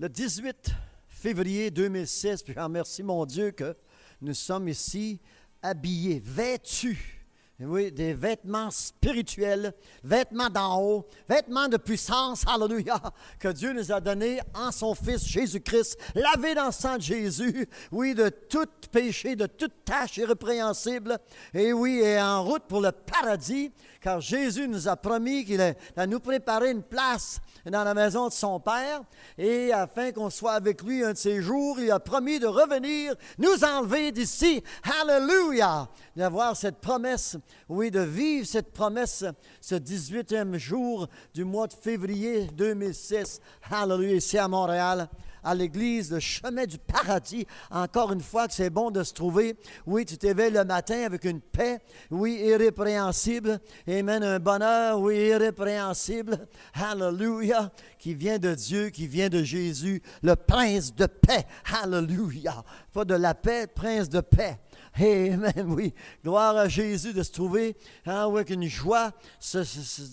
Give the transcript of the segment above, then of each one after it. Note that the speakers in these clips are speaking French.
Le 18 février 2006, puis je remercie mon Dieu que nous sommes ici habillés, vêtus. Oui, des vêtements spirituels, vêtements d'en haut, vêtements de puissance, alléluia, que Dieu nous a donnés en son Fils Jésus-Christ, lavés dans le sang de Jésus, oui, de tout péché, de toute tâche irrépréhensible, et oui, et en route pour le paradis, car Jésus nous a promis qu'il allait nous préparer une place dans la maison de son Père, et afin qu'on soit avec lui un de ces jours, il a promis de revenir, nous enlever d'ici, alléluia, d'avoir cette promesse, oui, de vivre cette promesse, ce 18e jour du mois de février 2006, alléluia, ici à Montréal, à l'église, le chemin du paradis. Encore une fois, que c'est bon de se trouver. Oui, tu t'éveilles le matin avec une paix, oui, irrépréhensible. Amen, un bonheur, oui, irrépréhensible. Alléluia, qui vient de Dieu, qui vient de Jésus, le prince de paix. Alléluia. Pas de la paix, prince de paix. Amen, oui. Gloire à Jésus de se trouver avec une joie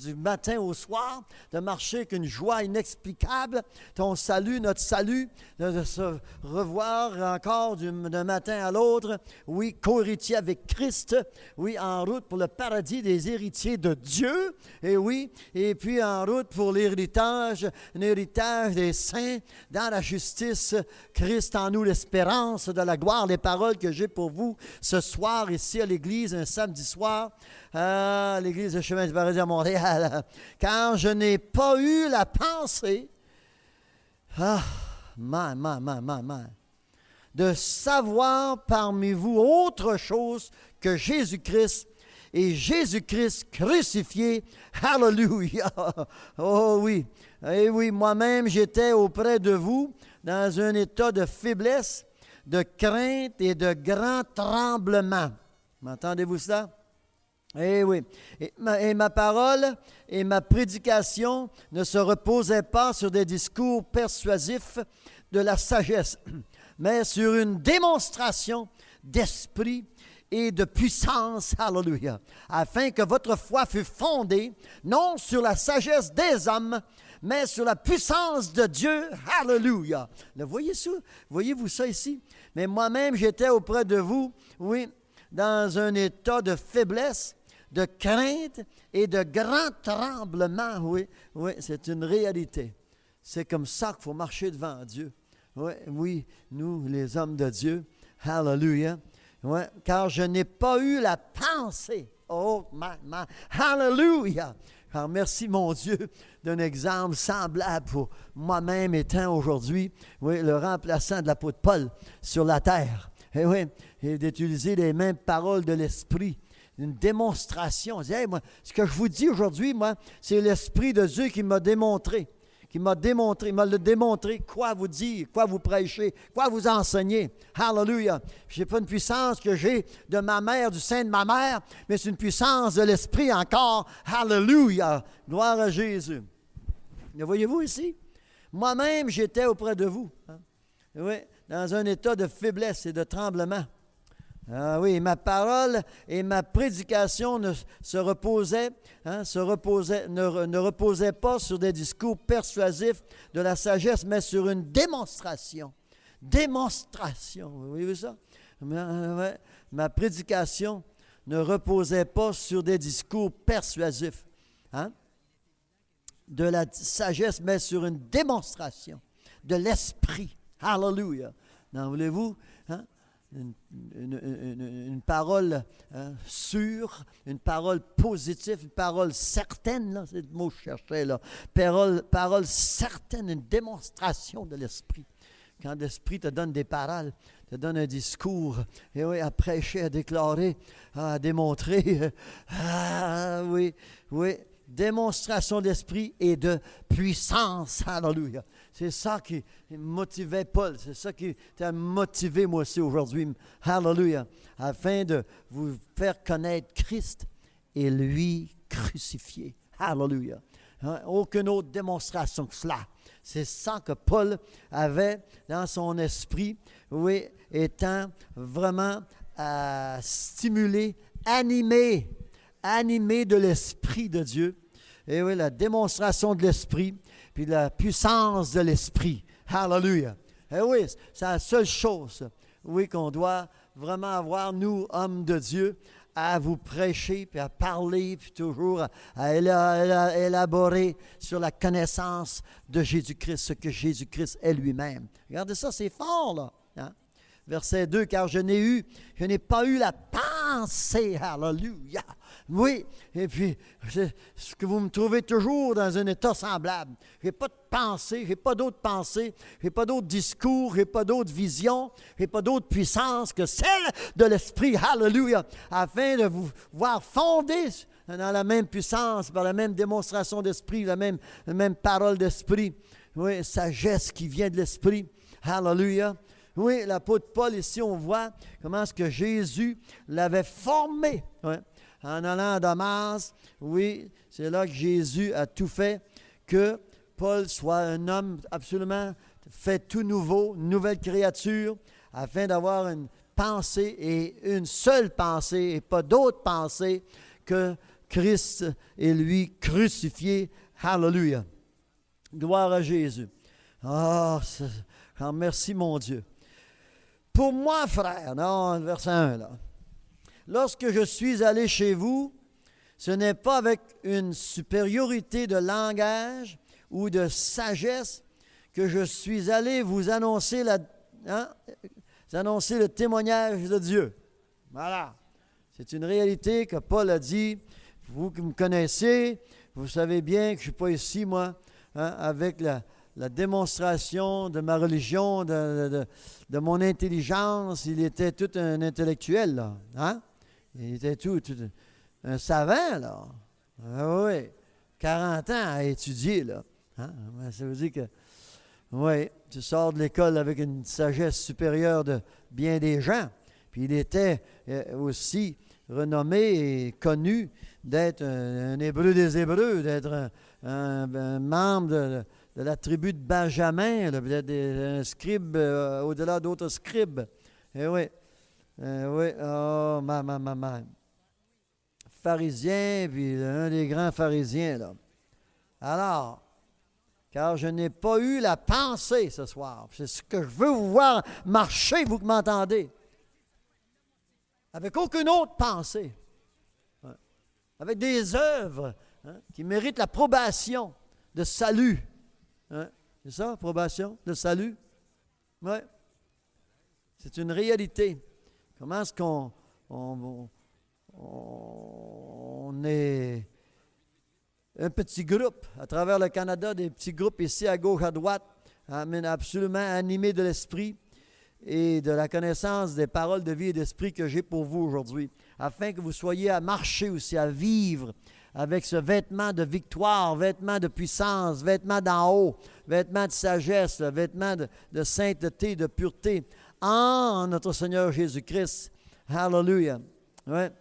du matin au soir, de marcher avec une joie inexplicable. Ton salut, notre salut, de se revoir encore d'un matin à l'autre. Oui, co-héritier avec Christ. Oui, en route pour le paradis des héritiers de Dieu. Et oui, et puis en route pour l'héritage, un héritage des saints dans la justice. Christ en nous, l'espérance de la gloire, les paroles que j'ai pour vous ce soir ici à l'église, un samedi soir, à l'église de Chemin du Paradis à Montréal. Car je n'ai pas eu la pensée, de savoir parmi vous autre chose que Jésus-Christ et Jésus-Christ crucifié. Alléluia! Oh oui! Et oui, moi-même, j'étais auprès de vous dans un état de faiblesse, de crainte et de grand tremblement. M'entendez-vous ça? Eh oui. Et ma parole et ma prédication ne se reposaient pas sur des discours persuasifs de la sagesse, mais sur une démonstration d'esprit et de puissance, alléluia, afin que votre foi fût fondée, non sur la sagesse des hommes, mais sur la puissance de Dieu, alléluia. Voyez-vous ça ici? Mais moi-même, j'étais auprès de vous, oui, dans un état de faiblesse, de crainte et de grand tremblement, oui, c'est une réalité. C'est comme ça qu'il faut marcher devant Dieu. Oui, nous, les hommes de Dieu, alléluia. Ouais, car je n'ai pas eu la pensée. Oh, alléluia! Alors, merci, mon Dieu, d'un exemple semblable pour moi-même étant aujourd'hui, oui, le remplaçant de l'apôtre Paul sur la terre. Et oui, et d'utiliser les mêmes paroles de l'Esprit. Une démonstration. Hey, moi, ce que je vous dis aujourd'hui, moi, c'est l'Esprit de Dieu qui m'a démontré. Il m'a démontré quoi vous dire, quoi vous prêcher, quoi vous enseigner. Hallelujah. Je n'ai pas une puissance que j'ai de ma mère, du sein de ma mère, mais c'est une puissance de l'Esprit encore. Hallelujah. Gloire à Jésus. Le voyez-vous ici? Moi-même, j'étais auprès de vous. Oui, dans un état de faiblesse et de tremblement. Ah oui, ma parole et ma prédication ne reposaient pas sur des discours persuasifs de la sagesse, mais sur une démonstration. Démonstration, vous voyez ça? Ma prédication ne reposait pas sur des discours persuasifs de la sagesse, mais sur une démonstration de l'esprit. Hallelujah! Non, voulez-vous? Une parole sûre, une parole positive, une parole certaine, là, c'est le mot que je cherchais, là. Parole certaine, une démonstration de l'Esprit. Quand l'Esprit te donne des paroles, te donne un discours, et oui, à prêcher, à déclarer, à démontrer, démonstration d'esprit et de puissance. Alléluia. C'est ça qui motivait Paul. C'est ça qui t'a motivé moi aussi aujourd'hui. Alléluia. Afin de vous faire connaître Christ et lui crucifié. Alléluia. Aucune autre démonstration que cela. C'est ça que Paul avait dans son esprit, oui, étant vraiment stimulé, animé de l'Esprit de Dieu. Et oui, la démonstration de l'Esprit, puis la puissance de l'Esprit. Hallelujah. Eh oui, c'est la seule chose, oui, qu'on doit vraiment avoir, nous, hommes de Dieu, à vous prêcher, puis à parler, puis toujours à élaborer sur la connaissance de Jésus-Christ, ce que Jésus-Christ est lui-même. Regardez ça, c'est fort, là. Hein? Verset 2, car je n'ai pas eu la pensée, hallelujah. Oui, et puis, ce que vous me trouvez toujours dans un état semblable. Je n'ai pas de pensée, je n'ai pas d'autre pensée, je n'ai pas d'autre discours, je n'ai pas d'autre vision, je n'ai pas d'autre puissance que celle de l'Esprit, hallelujah, afin de vous voir fonder dans la même puissance, par la même démonstration d'Esprit, la même parole d'Esprit, oui, sagesse qui vient de l'Esprit, hallelujah. Oui, l'apôtre Paul, ici, on voit comment est-ce que Jésus l'avait formé, oui, en allant à Damas. Oui, c'est là que Jésus a tout fait, que Paul soit un homme absolument fait tout nouveau, une nouvelle créature, afin d'avoir une pensée et une seule pensée, et pas d'autre pensée que Christ et lui crucifié. Hallelujah. Gloire à Jésus. Ah, merci mon Dieu. Pour moi, frère, non, verset 1, là. Lorsque je suis allé chez vous, ce n'est pas avec une supériorité de langage ou de sagesse que je suis allé vous annoncer, annoncer le témoignage de Dieu. Voilà. C'est une réalité que Paul a dit. Vous qui me connaissez, vous savez bien que je ne suis pas ici, moi, avec la démonstration de ma religion, de mon intelligence. Il était tout un intellectuel, là. Hein? Il était tout un savant, là. Ah oui, 40 ans à étudier, là. Hein? Ça veut dire que, oui, tu sors de l'école avec une sagesse supérieure de bien des gens. Puis il était aussi renommé et connu d'être un Hébreu des Hébreux, d'être un membre de la tribu de Benjamin, peut-être un scribe au-delà d'autres scribes. Eh oui. Oui, oh, ma. Pharisien, puis un des grands pharisiens, là. Alors, car je n'ai pas eu la pensée ce soir. C'est ce que je veux vous voir marcher, vous qui m'entendez. Avec aucune autre pensée. Ouais. Avec des œuvres qui méritent l'approbation de salut. Hein? C'est ça, approbation de salut? Oui. C'est une réalité. Comment est-ce qu'on est un petit groupe à travers le Canada, des petits groupes ici à gauche, à droite, absolument animés de l'esprit et de la connaissance des paroles de vie et d'esprit que j'ai pour vous aujourd'hui, afin que vous soyez à marcher aussi, à vivre avec ce vêtement de victoire, vêtement de puissance, vêtement d'en haut, vêtement de sagesse, vêtement de sainteté, de pureté, en notre Seigneur Jésus-Christ. Hallelujah. Ouais.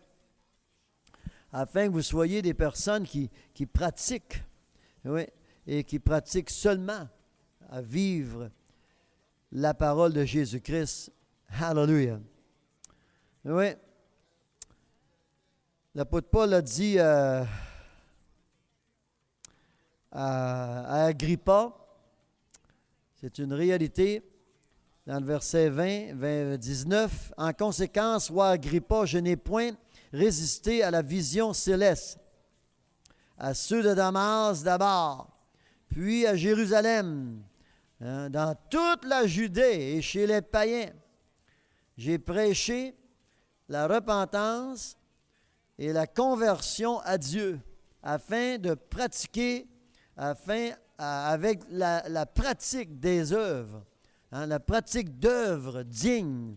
Afin que vous soyez des personnes qui pratiquent, oui, et qui pratiquent seulement à vivre la parole de Jésus-Christ. Hallelujah. Oui. L'apôtre Paul a dit à Agrippa, c'est une réalité, dans le verset 19, « En conséquence, roi Agrippa, je n'ai point résisté à la vision céleste, à ceux de Damas d'abord, puis à Jérusalem, dans toute la Judée et chez les païens. J'ai prêché la repentance et la conversion à Dieu, afin de pratiquer, avec la pratique des œuvres, la pratique d'œuvres dignes.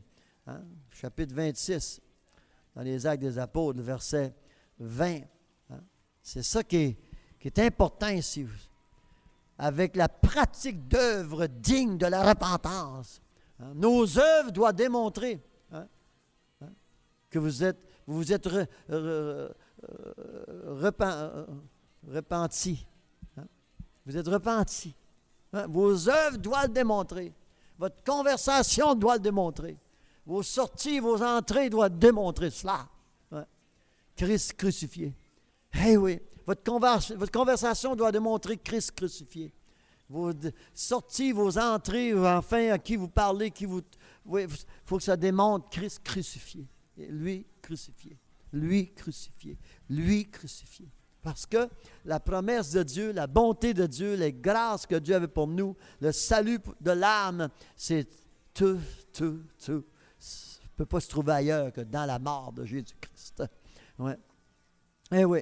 Chapitre 26, dans les Actes des Apôtres, le verset 20. C'est ça qui est important ici. Avec la pratique d'œuvres dignes de la repentance. Nos œuvres doivent démontrer que vous vous êtes repentis. Vous êtes repentis. Vos œuvres doivent le démontrer. Votre conversation doit le démontrer. Vos sorties, vos entrées doivent démontrer cela. Christ crucifié. Eh oui, votre conversation doit démontrer Christ crucifié. vos sorties, vos entrées, enfin, à qui vous parlez, oui, il faut que ça démontre Christ crucifié. Lui crucifié. Lui crucifié. Lui crucifié. Parce que la promesse de Dieu, la bonté de Dieu, les grâces que Dieu avait pour nous, le salut de l'âme, c'est tout. Ça ne peut pas se trouver ailleurs que dans la mort de Jésus-Christ. Ouais. Eh oui.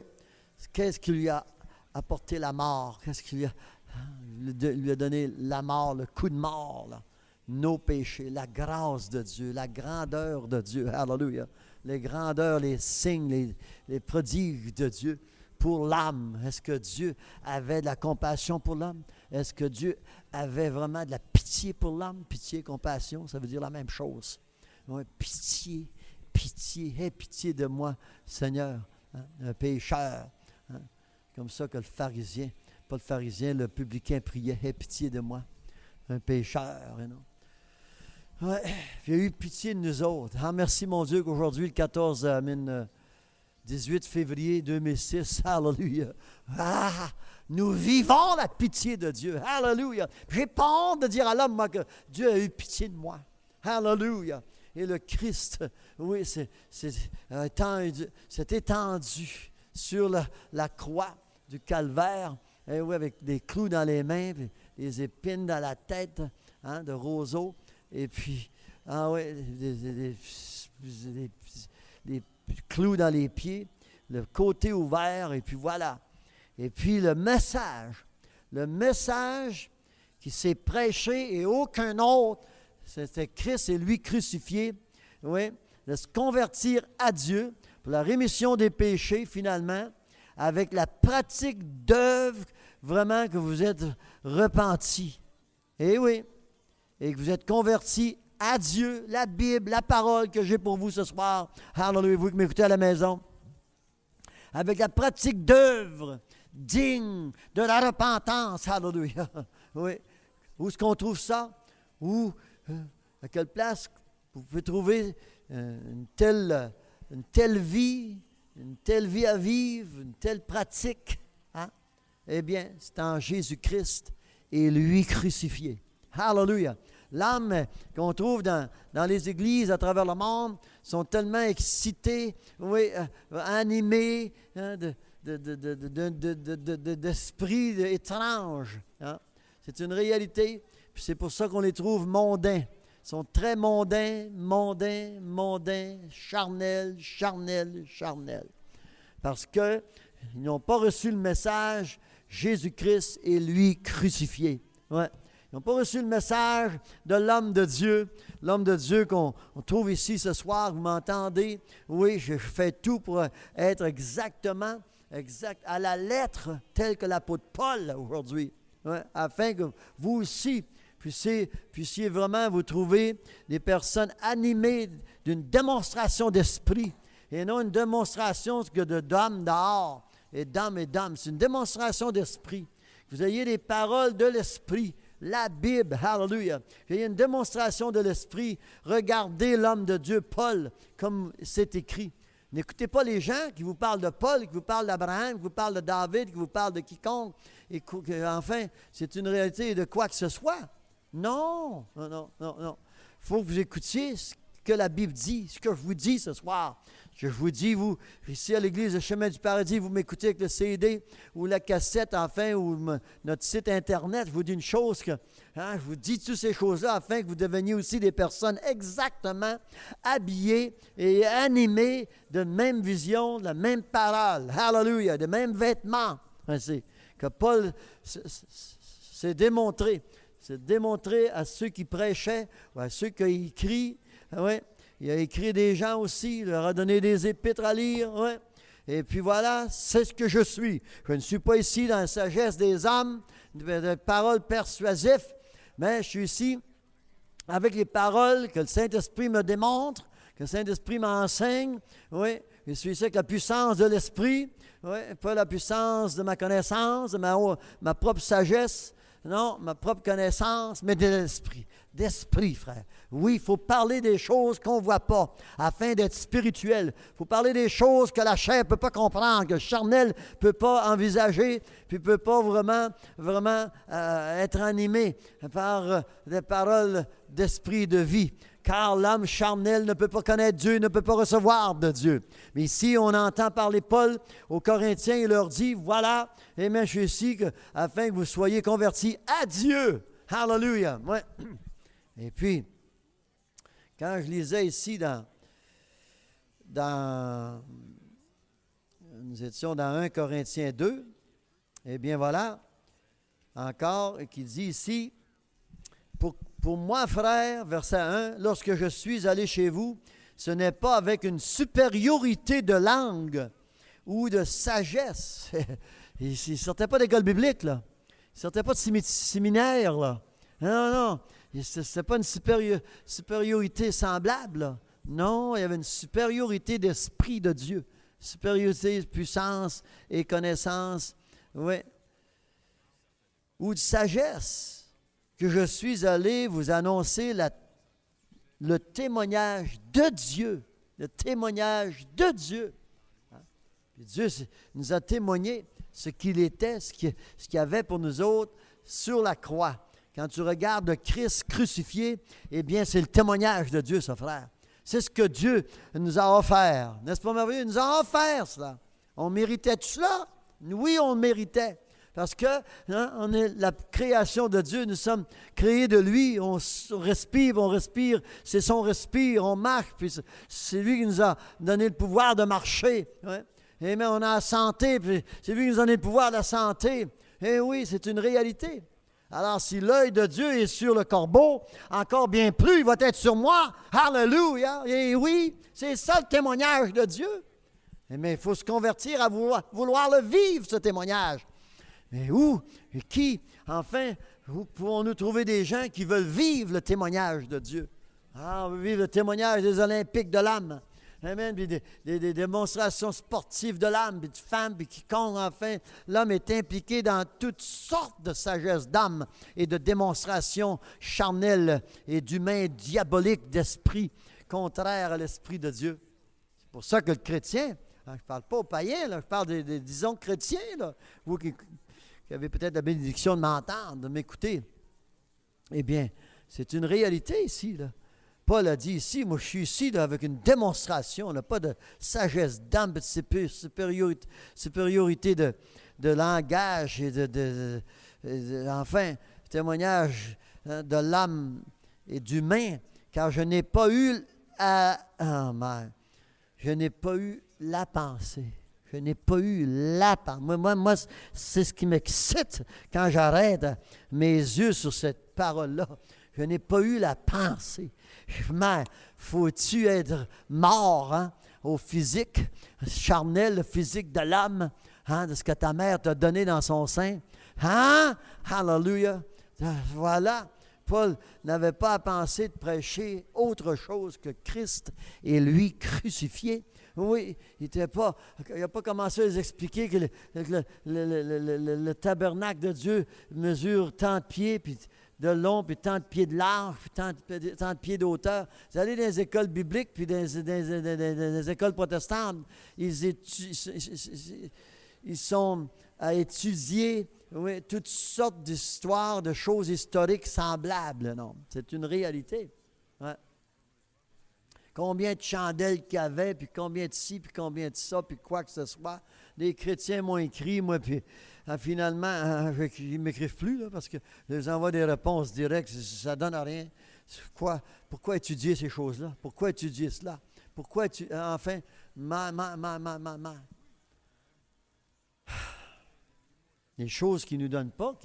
Qu'est-ce qui lui a apporté la mort? Qu'est-ce qui lui a donné la mort, le coup de mort, là? Nos péchés, la grâce de Dieu, la grandeur de Dieu. Alléluia. Les grandeurs, les signes, les prodiges de Dieu pour l'âme. Est-ce que Dieu avait de la compassion pour l'homme? Est-ce que Dieu avait vraiment de la pitié pour l'homme? Pitié, compassion, ça veut dire la même chose. Oui, pitié, pitié. Aie pitié de moi, Seigneur, hein, un pécheur. Hein, comme ça que le pharisien, pas le pharisien, le publicain priait, aie pitié de moi, un pécheur. You know? Ouais, il a eu pitié de nous autres. Ah, merci mon Dieu qu'aujourd'hui, le 18 février 2006, alléluia. Ah, nous vivons la pitié de Dieu. Alléluia. J'ai pas honte de dire à l'homme, moi, que Dieu a eu pitié de moi. Alléluia. Et le Christ, oui, s'est étendu sur la croix du calvaire, et oui, avec des clous dans les mains, puis des épines dans la tête, hein, de roseau. Et puis, ah oui, des clous dans les pieds, le côté ouvert, et puis voilà. Et puis le message qui s'est prêché et aucun autre, c'était Christ et lui crucifié, oui, de se convertir à Dieu pour la rémission des péchés finalement, avec la pratique d'œuvres, vraiment que vous êtes repentis. Et oui, et que vous êtes convertis à Dieu, la Bible, la parole que j'ai pour vous ce soir. Alléluia, vous qui m'écoutez à la maison. Avec la pratique d'œuvres dignes de la repentance. Alléluia. Oui. Où est-ce qu'on trouve ça? Où, à quelle place vous pouvez trouver une telle vie à vivre, une telle pratique? Hein? Eh bien, c'est en Jésus-Christ et lui crucifié. Hallelujah. L'âme qu'on trouve dans les églises à travers le monde sont tellement excités, oui, animés, hein, d'esprits étranges. Hein. C'est une réalité, puis c'est pour ça qu'on les trouve mondains. Ils sont très mondains, charnels. Parce qu'ils n'ont pas reçu le message Jésus-Christ et lui crucifié. Ouais. Ils n'ont pas reçu le message de l'homme de Dieu qu'on trouve ici ce soir, vous m'entendez? Oui, je fais tout pour être exact à la lettre, tel que l'apôtre Paul aujourd'hui, ouais, afin que vous aussi puissiez vraiment vous trouver des personnes animées d'une démonstration d'esprit, et non une démonstration d'hommes dehors, et d'hommes, c'est une démonstration d'esprit. Vous ayez des paroles de l'esprit, la Bible, hallelujah. Il y a une démonstration de l'esprit. Regardez l'homme de Dieu, Paul, comme c'est écrit. N'écoutez pas les gens qui vous parlent de Paul, qui vous parlent d'Abraham, qui vous parlent de David, qui vous parlent de quiconque. Et enfin, c'est une réalité de quoi que ce soit. Non. Il faut que vous écoutiez ce que la Bible dit, ce que je vous dis ce soir. Je vous dis, vous, ici à l'Église de Chemin du Paradis, vous m'écoutez avec le CD ou la cassette, enfin, ou notre site Internet. Je vous dis une chose, je vous dis toutes ces choses-là afin que vous deveniez aussi des personnes exactement habillées et animées de la même vision, de la même parole. Hallelujah, de même vêtements. C'est que Paul s'est démontré. C'est démontré à ceux qui prêchaient ou à ceux qui écrivent. Ouais. Il a écrit des gens aussi, il leur a donné des épîtres à lire. Ouais. Et puis voilà, c'est ce que je suis. Je ne suis pas ici dans la sagesse des hommes, de paroles persuasives, mais je suis ici avec les paroles que le Saint-Esprit me démontre, que le Saint-Esprit m'enseigne. Oui, je suis ici avec la puissance de l'Esprit, oui, pas la puissance de ma connaissance, de ma propre sagesse. non, ma propre connaissance, mais de l'esprit. D'esprit, frère. Oui, il faut parler des choses qu'on ne voit pas, afin d'être spirituel. Il faut parler des choses que la chair ne peut pas comprendre, que le charnel ne peut pas envisager, puis ne peut pas vraiment être animé par des paroles d'esprit de vie. Car l'âme charnelle ne peut pas connaître Dieu, ne peut pas recevoir de Dieu. Mais ici, on entend parler Paul aux Corinthiens, il leur dit, voilà, amen, je suis ici afin que vous soyez convertis à Dieu. Hallelujah. Ouais. Et puis, quand je lisais ici nous étions dans 1 Corinthiens 2, eh bien voilà, encore, qui dit ici, pour moi, frère, verset 1, lorsque je suis allé chez vous, ce n'est pas avec une supériorité de langue ou de sagesse. Il ne sortait pas d'école biblique, là. Il ne sortait pas de séminaire, là. Non, non. Ce n'était pas une supériorité semblable, là. Non, il y avait une supériorité d'esprit de Dieu. Supériorité, puissance et connaissance. Oui. Ou de sagesse. Que je suis allé vous annoncer le témoignage de Dieu. Le témoignage de Dieu. Hein? Dieu nous a témoigné ce qu'il était, ce qu'il avait pour nous autres sur la croix. Quand tu regardes le Christ crucifié, eh bien, c'est le témoignage de Dieu, ça, frère. C'est ce que Dieu nous a offert. N'est-ce pas merveilleux? Il nous a offert cela. On méritait tout cela? Oui, on le méritait. Parce que on est la création de Dieu, nous sommes créés de lui, on respire, c'est son respire, on marche, puis c'est lui qui nous a donné le pouvoir de marcher. Ouais. Et mais on a la santé, puis c'est lui qui nous a donné le pouvoir de la santé. Et oui, c'est une réalité. Alors, si l'œil de Dieu est sur le corbeau, encore bien plus, il va être sur moi. Alléluia! Et oui, c'est ça le témoignage de Dieu. Mais il faut se convertir à vouloir le vivre, ce témoignage. Mais où et qui, enfin, où pouvons-nous trouver des gens qui veulent vivre le témoignage de Dieu? Ah, on veut vivre le témoignage des Olympiques de l'âme. Amen. Puis des démonstrations sportives de l'âme, puis de femmes, puis quiconque, enfin, l'homme est impliqué dans toutes sortes de sagesse d'âme et de démonstrations charnelles et d'humains diaboliques d'esprit, contraires à l'esprit de Dieu. C'est pour ça que le chrétien, je ne parle pas aux païens, là, je parle disons, chrétiens, là, vous qui avez peut-être la bénédiction de m'entendre, de m'écouter. Eh bien, c'est une réalité ici, là. Paul a dit ici, moi je suis ici là, avec une démonstration, là, pas de sagesse d'âme, de supériorité de langage et enfin, témoignage de l'âme et d'humain, car je n'ai pas eu je n'ai pas eu la pensée. Je n'ai pas eu la pensée. Moi, c'est ce qui m'excite quand j'arrête mes yeux sur cette parole-là. Je n'ai pas eu la pensée. Mais faut-tu être mort au physique, charnel, le physique de l'âme, de ce que ta mère t'a donné dans son sein? Hallelujah! Voilà. Paul n'avait pas à penser de prêcher autre chose que Christ et lui crucifié. Oui, il n'a pas commencé à les expliquer que le tabernacle de Dieu mesure tant de pieds, puis de long, puis tant de pieds de large, puis tant de pieds d'auteur. Vous allez dans les écoles bibliques, puis dans les écoles protestantes, ils sont à étudier toutes sortes d'histoires, de choses historiques semblables. Non, c'est une réalité. Ouais. Combien de chandelles qu'il y avait, puis combien de ci, puis combien de ça, puis quoi que ce soit. Les chrétiens m'ont écrit, moi, puis finalement, ils ne m'écrivent plus, là, parce que je leur envoie des réponses directes, ça ne donne à rien. Pourquoi étudier ces choses-là? Pourquoi étudier cela? Pourquoi enfin, les choses qui ne donnent pas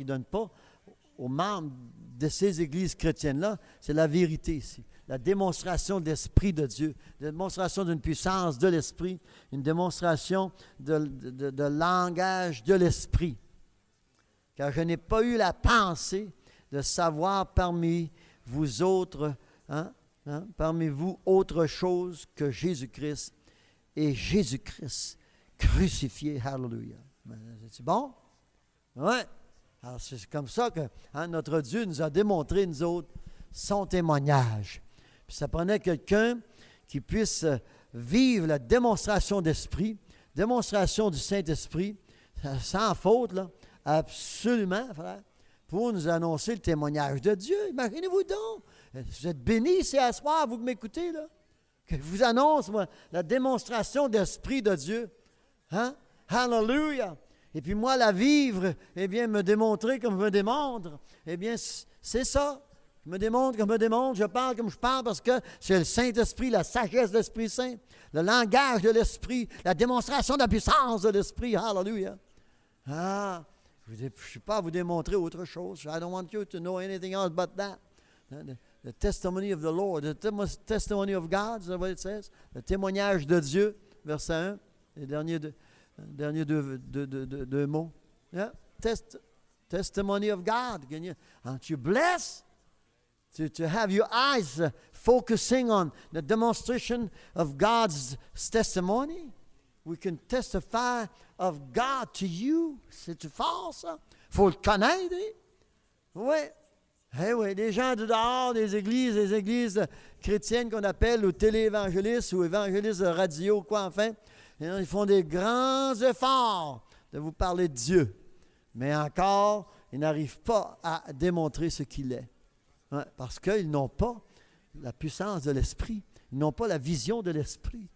aux membres de ces églises chrétiennes-là, c'est la vérité ici. La démonstration de l'Esprit de Dieu, la démonstration d'une puissance de l'Esprit, une démonstration de langage de l'Esprit. Car je n'ai pas eu la pensée de savoir parmi vous autres, parmi vous autre chose que Jésus-Christ et Jésus-Christ crucifié. Hallelujah. C'est bon? Oui. Alors, c'est comme ça que notre Dieu nous a démontré, nous autres, son témoignage. Puis ça prenait quelqu'un qui puisse vivre la démonstration d'esprit, démonstration du Saint-Esprit, sans faute, là, absolument, frère, pour nous annoncer le témoignage de Dieu. Imaginez-vous donc. Vous êtes bénis, c'est à soir, vous qui m'écoutez, là, que je vous annonce, moi, la démonstration d'esprit de Dieu. Hein? Hallelujah! Et puis moi, la vivre, eh bien, me démontrer comme je me démontre, eh bien, c'est ça. Je me démontre comme je me démontre, je parle comme je parle parce que c'est le Saint-Esprit, la sagesse de l'Esprit Saint, le langage de l'Esprit, la démonstration de la puissance de l'Esprit. Hallelujah! Ah, je ne suis pas à vous démontrer autre chose. I don't want you to know anything else but that. The testimony of the Lord, the testimony of God, c'est what it says. Le témoignage de Dieu, verset 1, les derniers deux mots. Yeah? Testimony of God. Aren't you blessed to have your eyes focusing on the demonstration of God's testimony? We can testify of God to you. C'est-tu fort, ça? Il faut le connaître, hein? Oui. Eh oui, des gens de dehors, des églises chrétiennes qu'on appelle ou téléévangélistes ou évangélistes de radio, quoi, enfin. Ils font des grands efforts de vous parler de Dieu. Mais encore, ils n'arrivent pas à démontrer ce qu'il est. Ouais, parce qu'ils n'ont pas la puissance de l'Esprit. Ils n'ont pas la vision de l'Esprit.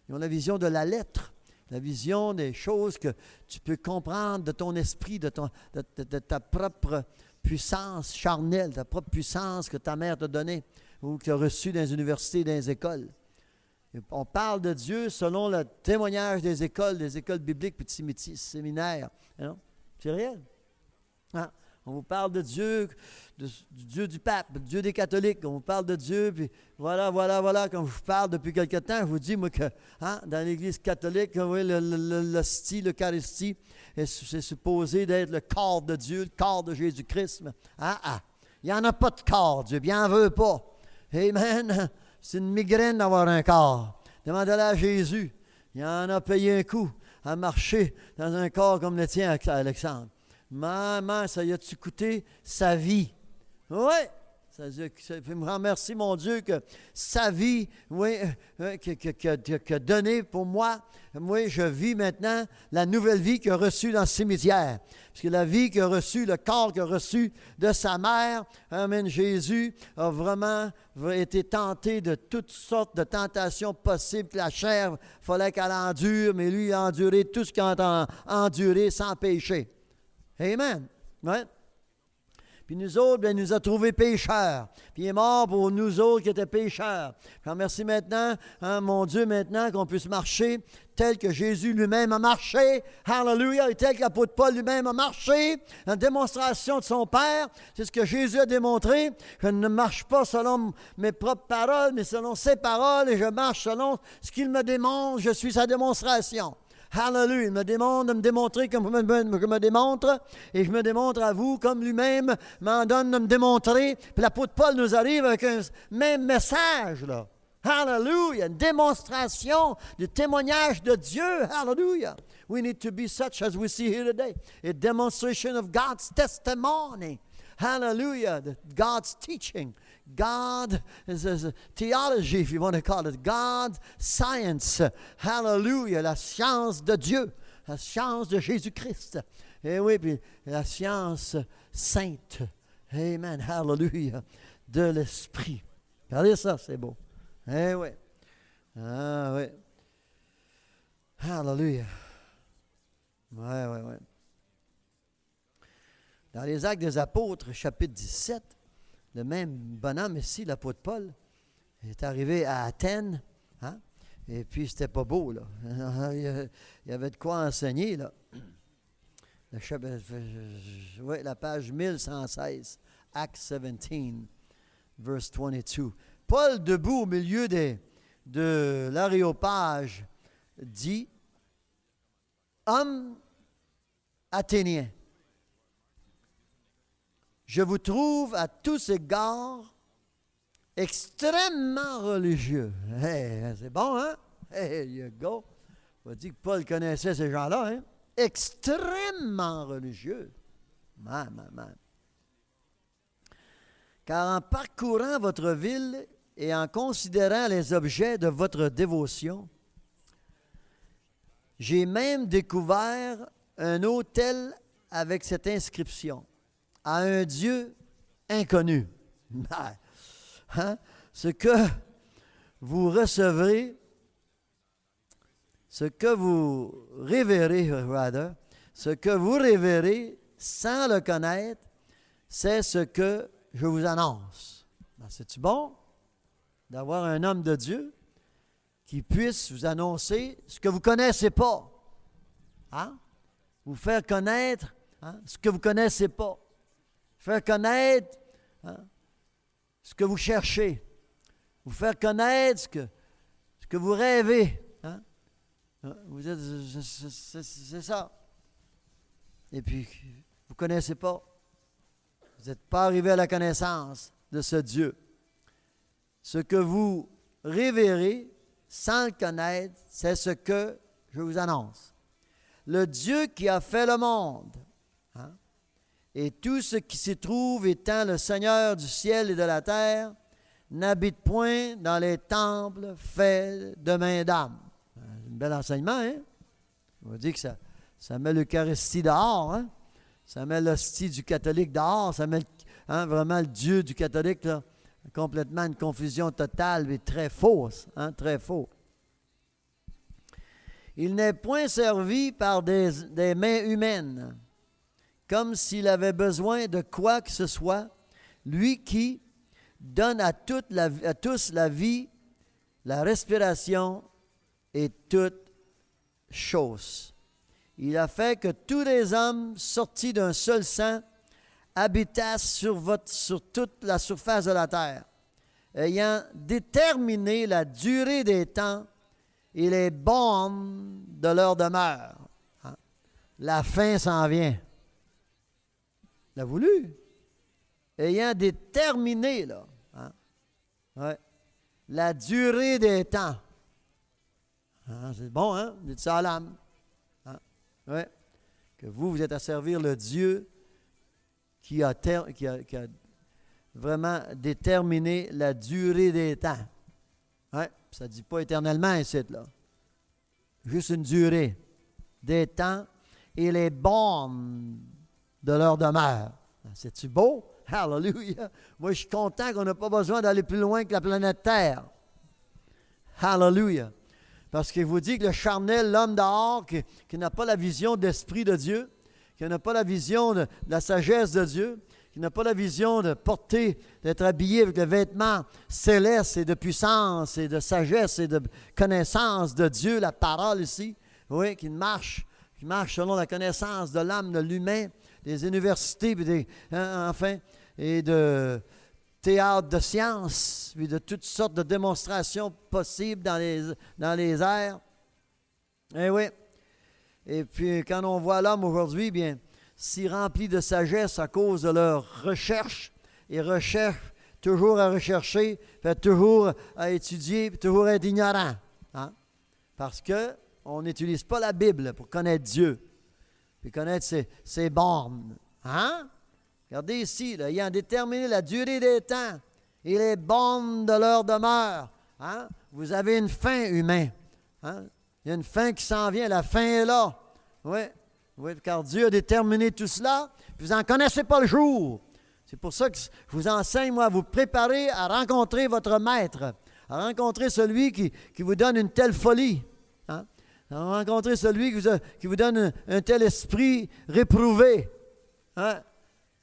Ils ont la vision de la lettre. La vision des choses que tu peux comprendre de ton esprit, de ta propre puissance charnelle, ta propre puissance que ta mère t'a donnée ou que tu as reçue dans les universités, dans les écoles. Et on parle de Dieu selon le témoignage des écoles bibliques, petits séminaires. C'est réel. Hein? On vous parle de Dieu, du Dieu du pape, du Dieu des catholiques. On vous parle de Dieu, puis voilà. Comme je vous parle depuis quelque temps, je vous dis, moi, que dans l'Église catholique, oui, l'hostie, l'Eucharistie, c'est supposé d'être le corps de Dieu, le corps de Jésus-Christ. Il n'y en a pas de corps, Dieu, bien en veut pas. Amen. C'est une migraine d'avoir un corps. Demandez-le à Jésus. Il en a payé un coup à marcher dans un corps comme le tien, Alexandre. Maman, ça y a-tu coûté sa vie? Oui! Je me remercie, mon Dieu, que sa vie, oui, qu'il a donné pour moi. Moi, je vis maintenant la nouvelle vie qu'il a reçue dans le cimetière. Parce que la vie qu'il a reçue, le corps qu'il a reçu de sa mère, amen, Jésus a vraiment été tenté de toutes sortes de tentations possibles. La chair, il fallait qu'elle endure, mais lui, il a enduré tout ce qu'il a enduré sans péché. Amen. Ouais. Puis nous autres, bien, il nous a trouvés pécheurs. Puis il est mort pour nous autres qui étaient pécheurs. Je remercie maintenant, mon Dieu, maintenant qu'on puisse marcher tel que Jésus lui-même a marché. Hallelujah! Et tel que l'apôtre Paul lui-même a marché. En démonstration de son Père. C'est ce que Jésus a démontré. Je ne marche pas selon mes propres paroles, mais selon ses paroles. Et je marche selon ce qu'il me démontre. Je suis sa démonstration. Hallelujah! Il me demande de me démontrer comme je me démontre, et je me démontre à vous comme lui-même m'en donne de me démontrer. Puis l'apôtre Paul nous arrive avec un même message, là. Hallelujah! Une démonstration du témoignage de Dieu. Hallelujah! We need to be such as we see here today. A demonstration of God's testimony. Hallelujah! God's teaching. God is theology, if you want to call it. God's science. Hallelujah! La science de Dieu. La science de Jésus-Christ. Et oui, puis la science sainte. Amen. Hallelujah! De l'Esprit. Regardez ça, c'est beau. Eh oui. Ah oui. Hallelujah. Oui. Dans les Actes des Apôtres, chapitre 17, le même bonhomme ici, l'apôtre Paul, est arrivé à Athènes, et puis c'était pas beau, là. Il y avait de quoi enseigner, là. La page 1116, Acts 17, verse 22. Paul, debout au milieu de l'aréopage, dit, « Homme athénien, je vous trouve à tous égards extrêmement religieux. » Hey, c'est bon, hein? Hey, you go. On va dire que Paul connaissait ces gens-là, hein? Extrêmement religieux. Car en parcourant votre ville et en considérant les objets de votre dévotion, j'ai même découvert un autel avec cette inscription: à un Dieu inconnu. Ce que vous recevrez, ce que vous révérez, ce que vous révérez sans le connaître, c'est ce que je vous annonce. C'est-tu bon d'avoir un homme de Dieu qui puisse vous annoncer ce que vous ne connaissez pas? Hein? Vous faire connaître ce que vous ne connaissez pas. Faire connaître ce que vous cherchez. Vous faire connaître ce que vous rêvez. Vous êtes, c'est ça. Et puis, vous ne connaissez pas. Vous n'êtes pas arrivé à la connaissance de ce Dieu. Ce que vous révérez sans le connaître, c'est ce que je vous annonce. Le Dieu qui a fait le monde, et tout ce qui s'y trouve étant le Seigneur du ciel et de la terre, n'habite point dans les temples faits de main d'homme. C'est un bel enseignement, hein? On va dire que ça met l'Eucharistie dehors, hein? Ça met l'hostie du catholique dehors, ça met vraiment le Dieu du catholique, là, complètement une confusion totale et très fausse, très faux. Il n'est point servi par des mains humaines, comme s'il avait besoin de quoi que ce soit, lui qui donne à tous la vie, la respiration et toutes choses. Il a fait que tous les hommes sortis d'un seul sang habitassent sur toute la surface de la terre, ayant déterminé la durée des temps et les bornes de leur demeure. La fin s'en vient. Il a voulu. Ayant déterminé, là, la durée des temps. C'est bon, hein? Dites ça à l'âme. Que vous êtes à servir le Dieu qui a vraiment déterminé la durée des temps. Ça ne dit pas éternellement ici, là. Juste une durée des temps et les bornes de leur demeure. C'est-tu beau? Hallelujah! Moi, je suis content qu'on n'a pas besoin d'aller plus loin que la planète Terre. Hallelujah! Parce qu'il vous dit que le charnel, l'homme dehors, qui n'a pas la vision d'esprit de Dieu, qui n'a pas la vision de la sagesse de Dieu, qui n'a pas la vision de porter, d'être habillé avec le vêtement céleste et de puissance et de sagesse et de connaissance de Dieu, la parole ici, oui, qui marche selon la connaissance de l'âme, de l'humain, des universités, et de théâtre de sciences, puis de toutes sortes de démonstrations possibles dans les airs. Eh oui. Et puis, quand on voit l'homme aujourd'hui, bien, si rempli de sagesse à cause de leur recherche, et recherche, toujours à rechercher, fait toujours à étudier, puis toujours à être ignorant. Parce qu'on n'utilise pas la Bible pour connaître Dieu, puis connaître ses bornes. Regardez ici, là, ayant déterminé la durée des temps et les bornes de leur demeure. Vous avez une fin, humain. Il y a une fin qui s'en vient, la fin est là. Oui, car Dieu a déterminé tout cela, puis vous n'en connaissez pas le jour. C'est pour ça que je vous enseigne, moi, à vous préparer à rencontrer votre maître, à rencontrer celui qui vous donne une telle folie. À rencontrer celui qui vous donne un tel esprit réprouvé.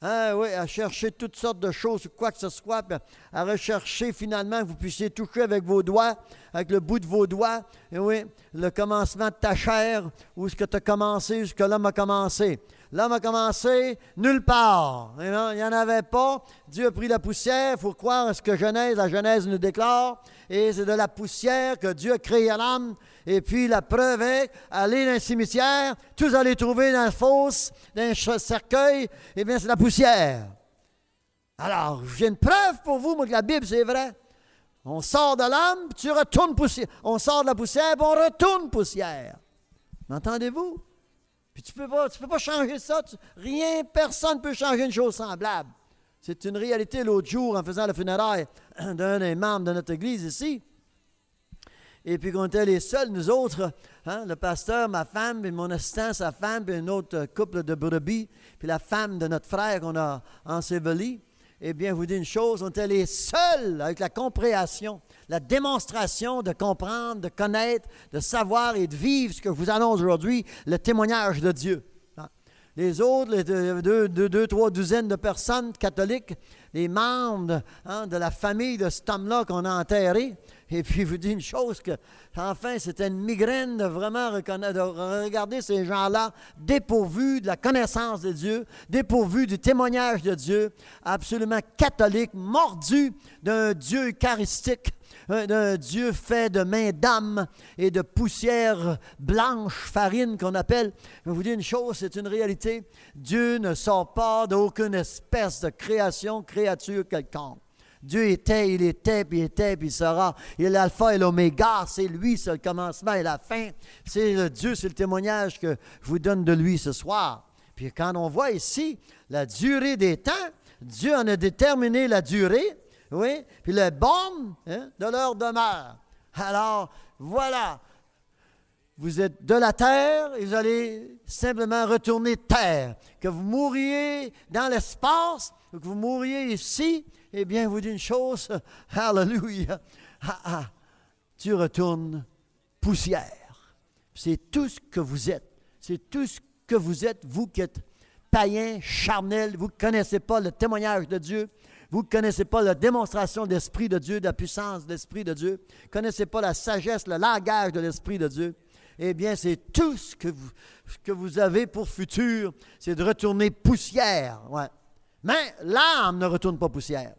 Oui, à chercher toutes sortes de choses, quoi que ce soit, puis à rechercher finalement que vous puissiez toucher avec vos doigts, avec le bout de vos doigts, et oui, le commencement de ta chair, où est-ce que tu as commencé, où est-ce que l'homme a commencé. L'homme a commencé nulle part. Il n'y en avait pas. Dieu a pris la poussière. Il faut croire à ce que la Genèse nous déclare. Et c'est de la poussière que Dieu a créé l'homme. Et puis la preuve est, allez dans un cimetière, tous allez trouver dans la fosse, dans un cercueil, eh bien c'est la poussière. Alors, j'ai une preuve pour vous, moi, que la Bible, c'est vrai. On sort de l'âme, puis tu retournes poussière. On sort de la poussière, puis on retourne poussière. M'entendez-vous? Puis tu peux pas changer ça. Rien, personne ne peut changer une chose semblable. C'est une réalité. L'autre jour, en faisant le funérail d'un des membres de notre église ici, et puis qu'on était les seuls, nous autres, le pasteur, ma femme, puis mon assistant, sa femme, puis un autre couple de brebis, puis la femme de notre frère qu'on a enseveli. Eh bien, je vous dis une chose, on était les seuls avec la compréhension, la démonstration de comprendre, de connaître, de savoir et de vivre ce que je vous annonce aujourd'hui, le témoignage de Dieu. Les autres, les deux, trois douzaines de personnes catholiques, les membres de la famille de cet homme-là qu'on a enterré. Et puis, je vous dis une chose, que enfin, c'était une migraine de vraiment de regarder ces gens-là dépourvus de la connaissance de Dieu, dépourvus du témoignage de Dieu, absolument catholiques, mordus d'un Dieu eucharistique, d'un Dieu fait de mains d'âme et de poussière blanche, farine qu'on appelle. Je vous dis une chose, c'est une réalité. Dieu ne sort pas d'aucune espèce de créature quelconque. Dieu était, puis il sera. Il est l'alpha et l'oméga, c'est lui, c'est le commencement et la fin. C'est Dieu, c'est le témoignage que je vous donne de lui ce soir. Puis quand on voit ici la durée des temps, Dieu en a déterminé la durée, oui, puis le borne de leur demeure. Alors, voilà. Vous êtes de la terre et vous allez simplement retourner terre. Que vous mouriez dans l'espace ou que vous mouriez ici, eh bien, je vous dis une chose, alléluia, tu retournes poussière. C'est tout ce que vous êtes. C'est tout ce que vous êtes, vous qui êtes païens, charnels, vous ne connaissez pas le témoignage de Dieu, vous ne connaissez pas la démonstration de l'Esprit de Dieu, de la puissance de l'Esprit de Dieu, vous ne connaissez pas la sagesse, le langage de l'Esprit de Dieu. Eh bien, c'est tout ce que vous avez pour futur, c'est de retourner poussière. Ouais. Mais l'âme ne retourne pas poussière.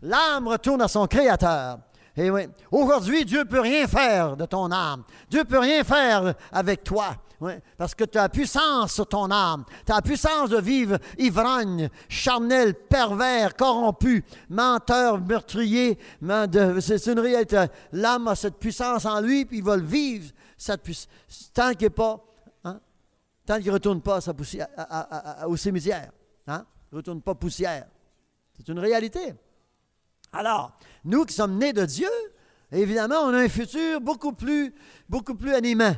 L'âme retourne à son Créateur. Et oui, aujourd'hui, Dieu ne peut rien faire de ton âme. Dieu ne peut rien faire avec toi. Oui, parce que tu as la puissance sur ton âme. Tu as la puissance de vivre ivrogne, charnel, pervers, corrompu, menteur, meurtrier. C'est une réalité. L'âme a cette puissance en lui, puis il va le vivre. Cette puissance, tant qu'il ne retourne pas au cimetière. Il ne retourne pas poussière. C'est une réalité. Alors, nous qui sommes nés de Dieu, évidemment, on a un futur beaucoup plus animant,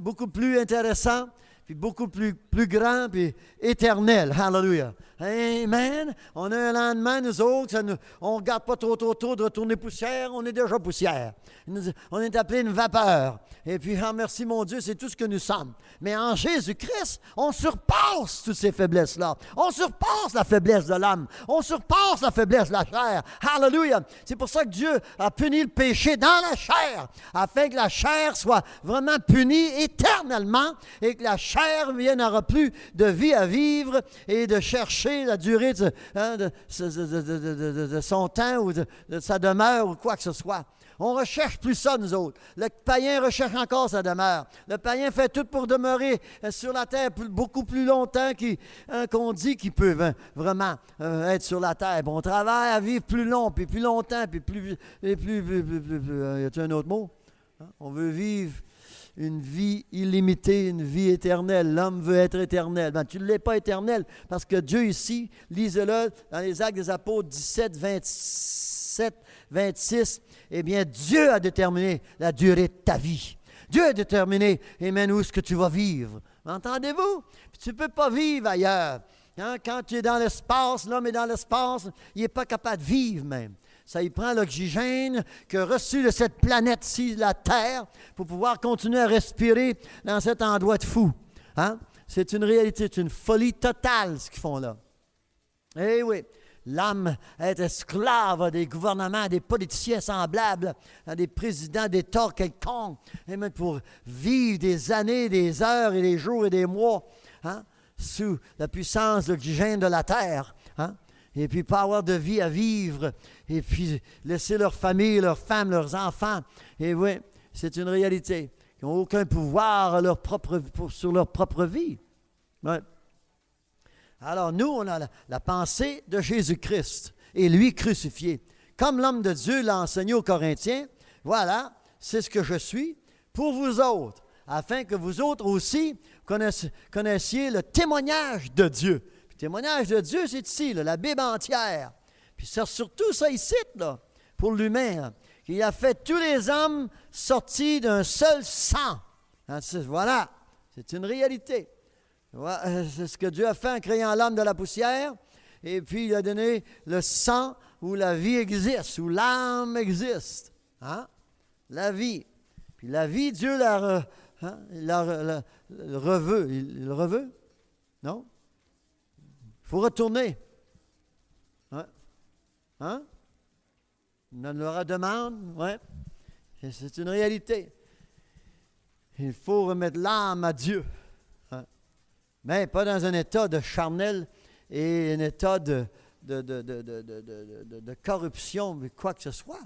beaucoup plus intéressant, puis beaucoup plus grand, puis éternel. Hallelujah. Amen. On a un lendemain, nous autres, on ne regarde pas trop de retourner poussière, on est déjà poussière. On est appelé une vapeur. Et puis, merci mon Dieu, c'est tout ce que nous sommes. Mais en Jésus-Christ, on surpasse toutes ces faiblesses-là. On surpasse la faiblesse de l'âme. On surpasse la faiblesse de la chair. Hallelujah. C'est pour ça que Dieu a puni le péché dans la chair, afin que la chair soit vraiment punie éternellement et que la chair n'aura plus de vie à vivre et de chercher la durée de son temps ou de sa demeure ou quoi que ce soit. On ne recherche plus ça, nous autres. Le païen recherche encore sa demeure. Le païen fait tout pour demeurer sur la terre beaucoup plus longtemps qu'on dit qu'il peut vraiment être sur la terre. Bon, on travaille à vivre plus long, puis plus longtemps, puis plus y a-t-il un autre mot? On veut vivre une vie illimitée, une vie éternelle. L'homme veut être éternel. Tu ne l'es pas éternel parce que Dieu ici, lisez-le dans les Actes des Apôtres 17, 27, 26, eh bien, Dieu a déterminé la durée de ta vie. Dieu a déterminé, amen, où est-ce que tu vas vivre. Entendez-vous? Puis tu ne peux pas vivre ailleurs. Quand tu es dans l'espace, l'homme est dans l'espace, il n'est pas capable de vivre même. Ça y prend l'oxygène que reçu de cette planète-ci, la Terre, pour pouvoir continuer à respirer dans cet endroit de fou. C'est une réalité, c'est une folie totale ce qu'ils font là. Eh oui, l'âme est esclave à des gouvernements, à des politiciens semblables, à des présidents d'État quelconques, pour vivre des années, des heures et des jours et des mois sous la puissance de l'oxygène de la Terre. Et puis pas avoir de vie à vivre, et puis laisser leur famille, leurs femmes, leurs enfants. Et oui, c'est une réalité. Ils n'ont aucun pouvoir sur leur propre vie. Ouais. Alors nous, on a la pensée de Jésus-Christ et lui crucifié. Comme l'homme de Dieu l'a enseigné aux Corinthiens, voilà, c'est ce que je suis pour vous autres, afin que vous autres aussi connaissiez le témoignage de Dieu. Puis, le témoignage de Dieu, c'est ici, là, la Bible entière. Puis c'est surtout ça ici, là, pour l'humain. Hein. Il a fait tous les hommes sortis d'un seul sang. Hein, voilà, c'est une réalité. Voilà, c'est ce que Dieu a fait en créant l'homme de la poussière. Et puis, il a donné le sang où la vie existe, où l'âme existe. Hein? La vie. Puis la vie, Dieu la reveut. Il le reveut? Non? Il faut retourner. Hein? Hein? On leur demande, oui. C'est une réalité. Il faut remettre l'âme à Dieu. Hein? Mais pas dans un état de charnel et un état de corruption, mais quoi que ce soit,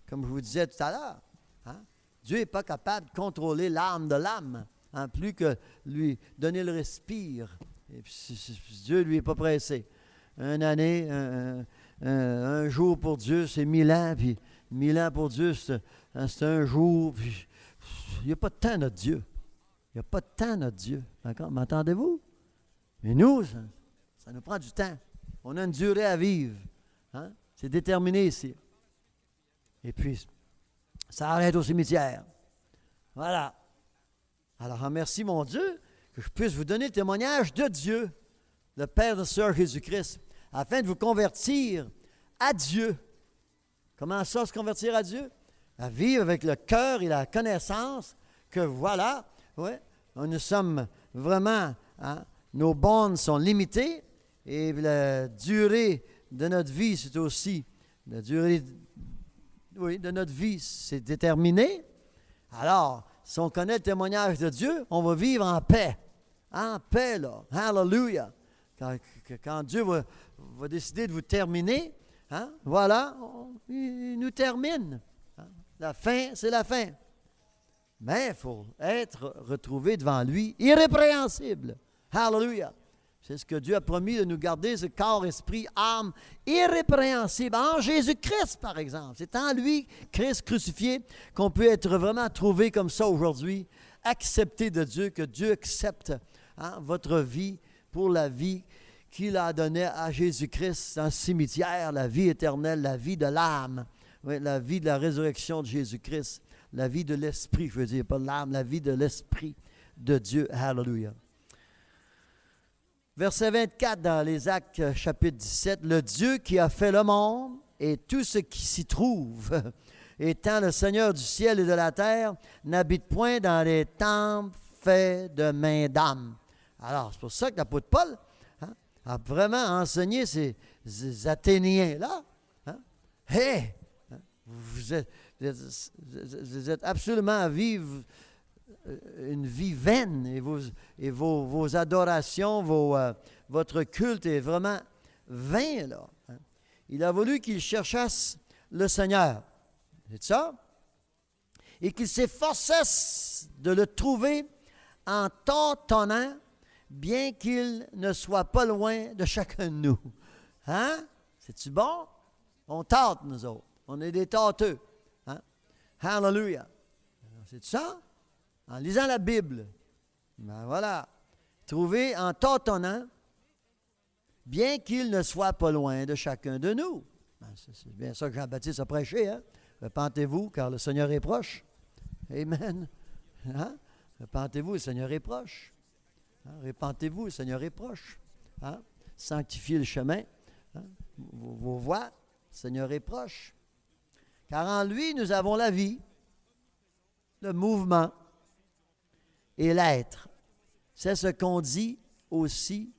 comme je vous disais tout à l'heure. Hein? Dieu n'est pas capable de contrôler l'âme de l'âme, hein, plus que lui donner le respire. Et puis, Dieu, lui, n'est pas pressé. Une année, un jour pour Dieu, c'est 1000 ans, puis 1000 ans pour Dieu, c'est un jour. Puis, il n'y a pas de temps, notre Dieu. Il n'y a pas de temps, notre Dieu. D'accord? M'entendez-vous? Mais nous, ça nous prend du temps. On a une durée à vivre. Hein? C'est déterminé ici. Et puis, ça arrête au cimetière. Voilà. Alors, remercie mon Dieu que je puisse vous donner le témoignage de Dieu, le Père de Sœur Jésus-Christ, afin de vous convertir à Dieu. Comment ça, se convertir à Dieu? À vivre avec le cœur et la connaissance que voilà, ouais, nous sommes vraiment, hein, nos bornes sont limitées et la durée de notre vie, c'est aussi, la durée de notre vie, c'est déterminé. Alors, si on connaît le témoignage de Dieu, on va vivre en paix. En paix, là. Hallelujah. Quand Dieu va décider de vous terminer, hein, voilà, il nous termine. Hein. La fin, c'est la fin. Mais il faut être retrouvé devant lui irrépréhensible. Hallelujah. C'est ce que Dieu a promis de nous garder, ce corps, esprit, âme irrépréhensible. En Jésus-Christ, par exemple. C'est en lui, Christ crucifié, qu'on peut être vraiment trouvé comme ça aujourd'hui, accepté de Dieu, que Dieu accepte, hein, votre vie pour la vie qu'il a donnée à Jésus-Christ dans le cimetière, la vie éternelle, la vie de l'âme, oui, la vie de la résurrection de Jésus-Christ, la vie de l'esprit, je veux dire, pas l'âme, la vie de l'esprit de Dieu. Hallelujah. Verset 24 dans les Actes chapitre 17, « Le Dieu qui a fait le monde et tout ce qui s'y trouve, étant le Seigneur du ciel et de la terre, n'habite point dans les temples faits de main d'âme. » Alors, c'est pour ça que l'apôtre Paul, hein, a vraiment enseigné ces Athéniens-là. Hein? Hey! Hein, vous êtes absolument à vivre une vie vaine et vos adorations, votre culte est vraiment vain, là. Hein? Il a voulu qu'ils cherchassent le Seigneur. C'est ça? Et qu'ils s'efforçassent de le trouver en tâtonnant, bien qu'il ne soit pas loin de chacun de nous. Hein? C'est-tu bon? On tâte, nous autres. On est des tâteux. Hein? Hallelujah. C'est ça? En lisant la Bible. Ben voilà. Trouver en tâtonnant, bien qu'il ne soit pas loin de chacun de nous. Ben, c'est bien ça que Jean-Baptiste a prêché. Hein? Repentez-vous, car le Seigneur est proche. Amen. Hein? Repentez-vous, le Seigneur est proche. Hein? Repentez-vous, le Seigneur est proche. Hein? Sanctifiez le chemin. Hein? Vos voies, le Seigneur est proche. Car en lui, nous avons la vie, le mouvement et l'être. C'est ce qu'ont dit aussi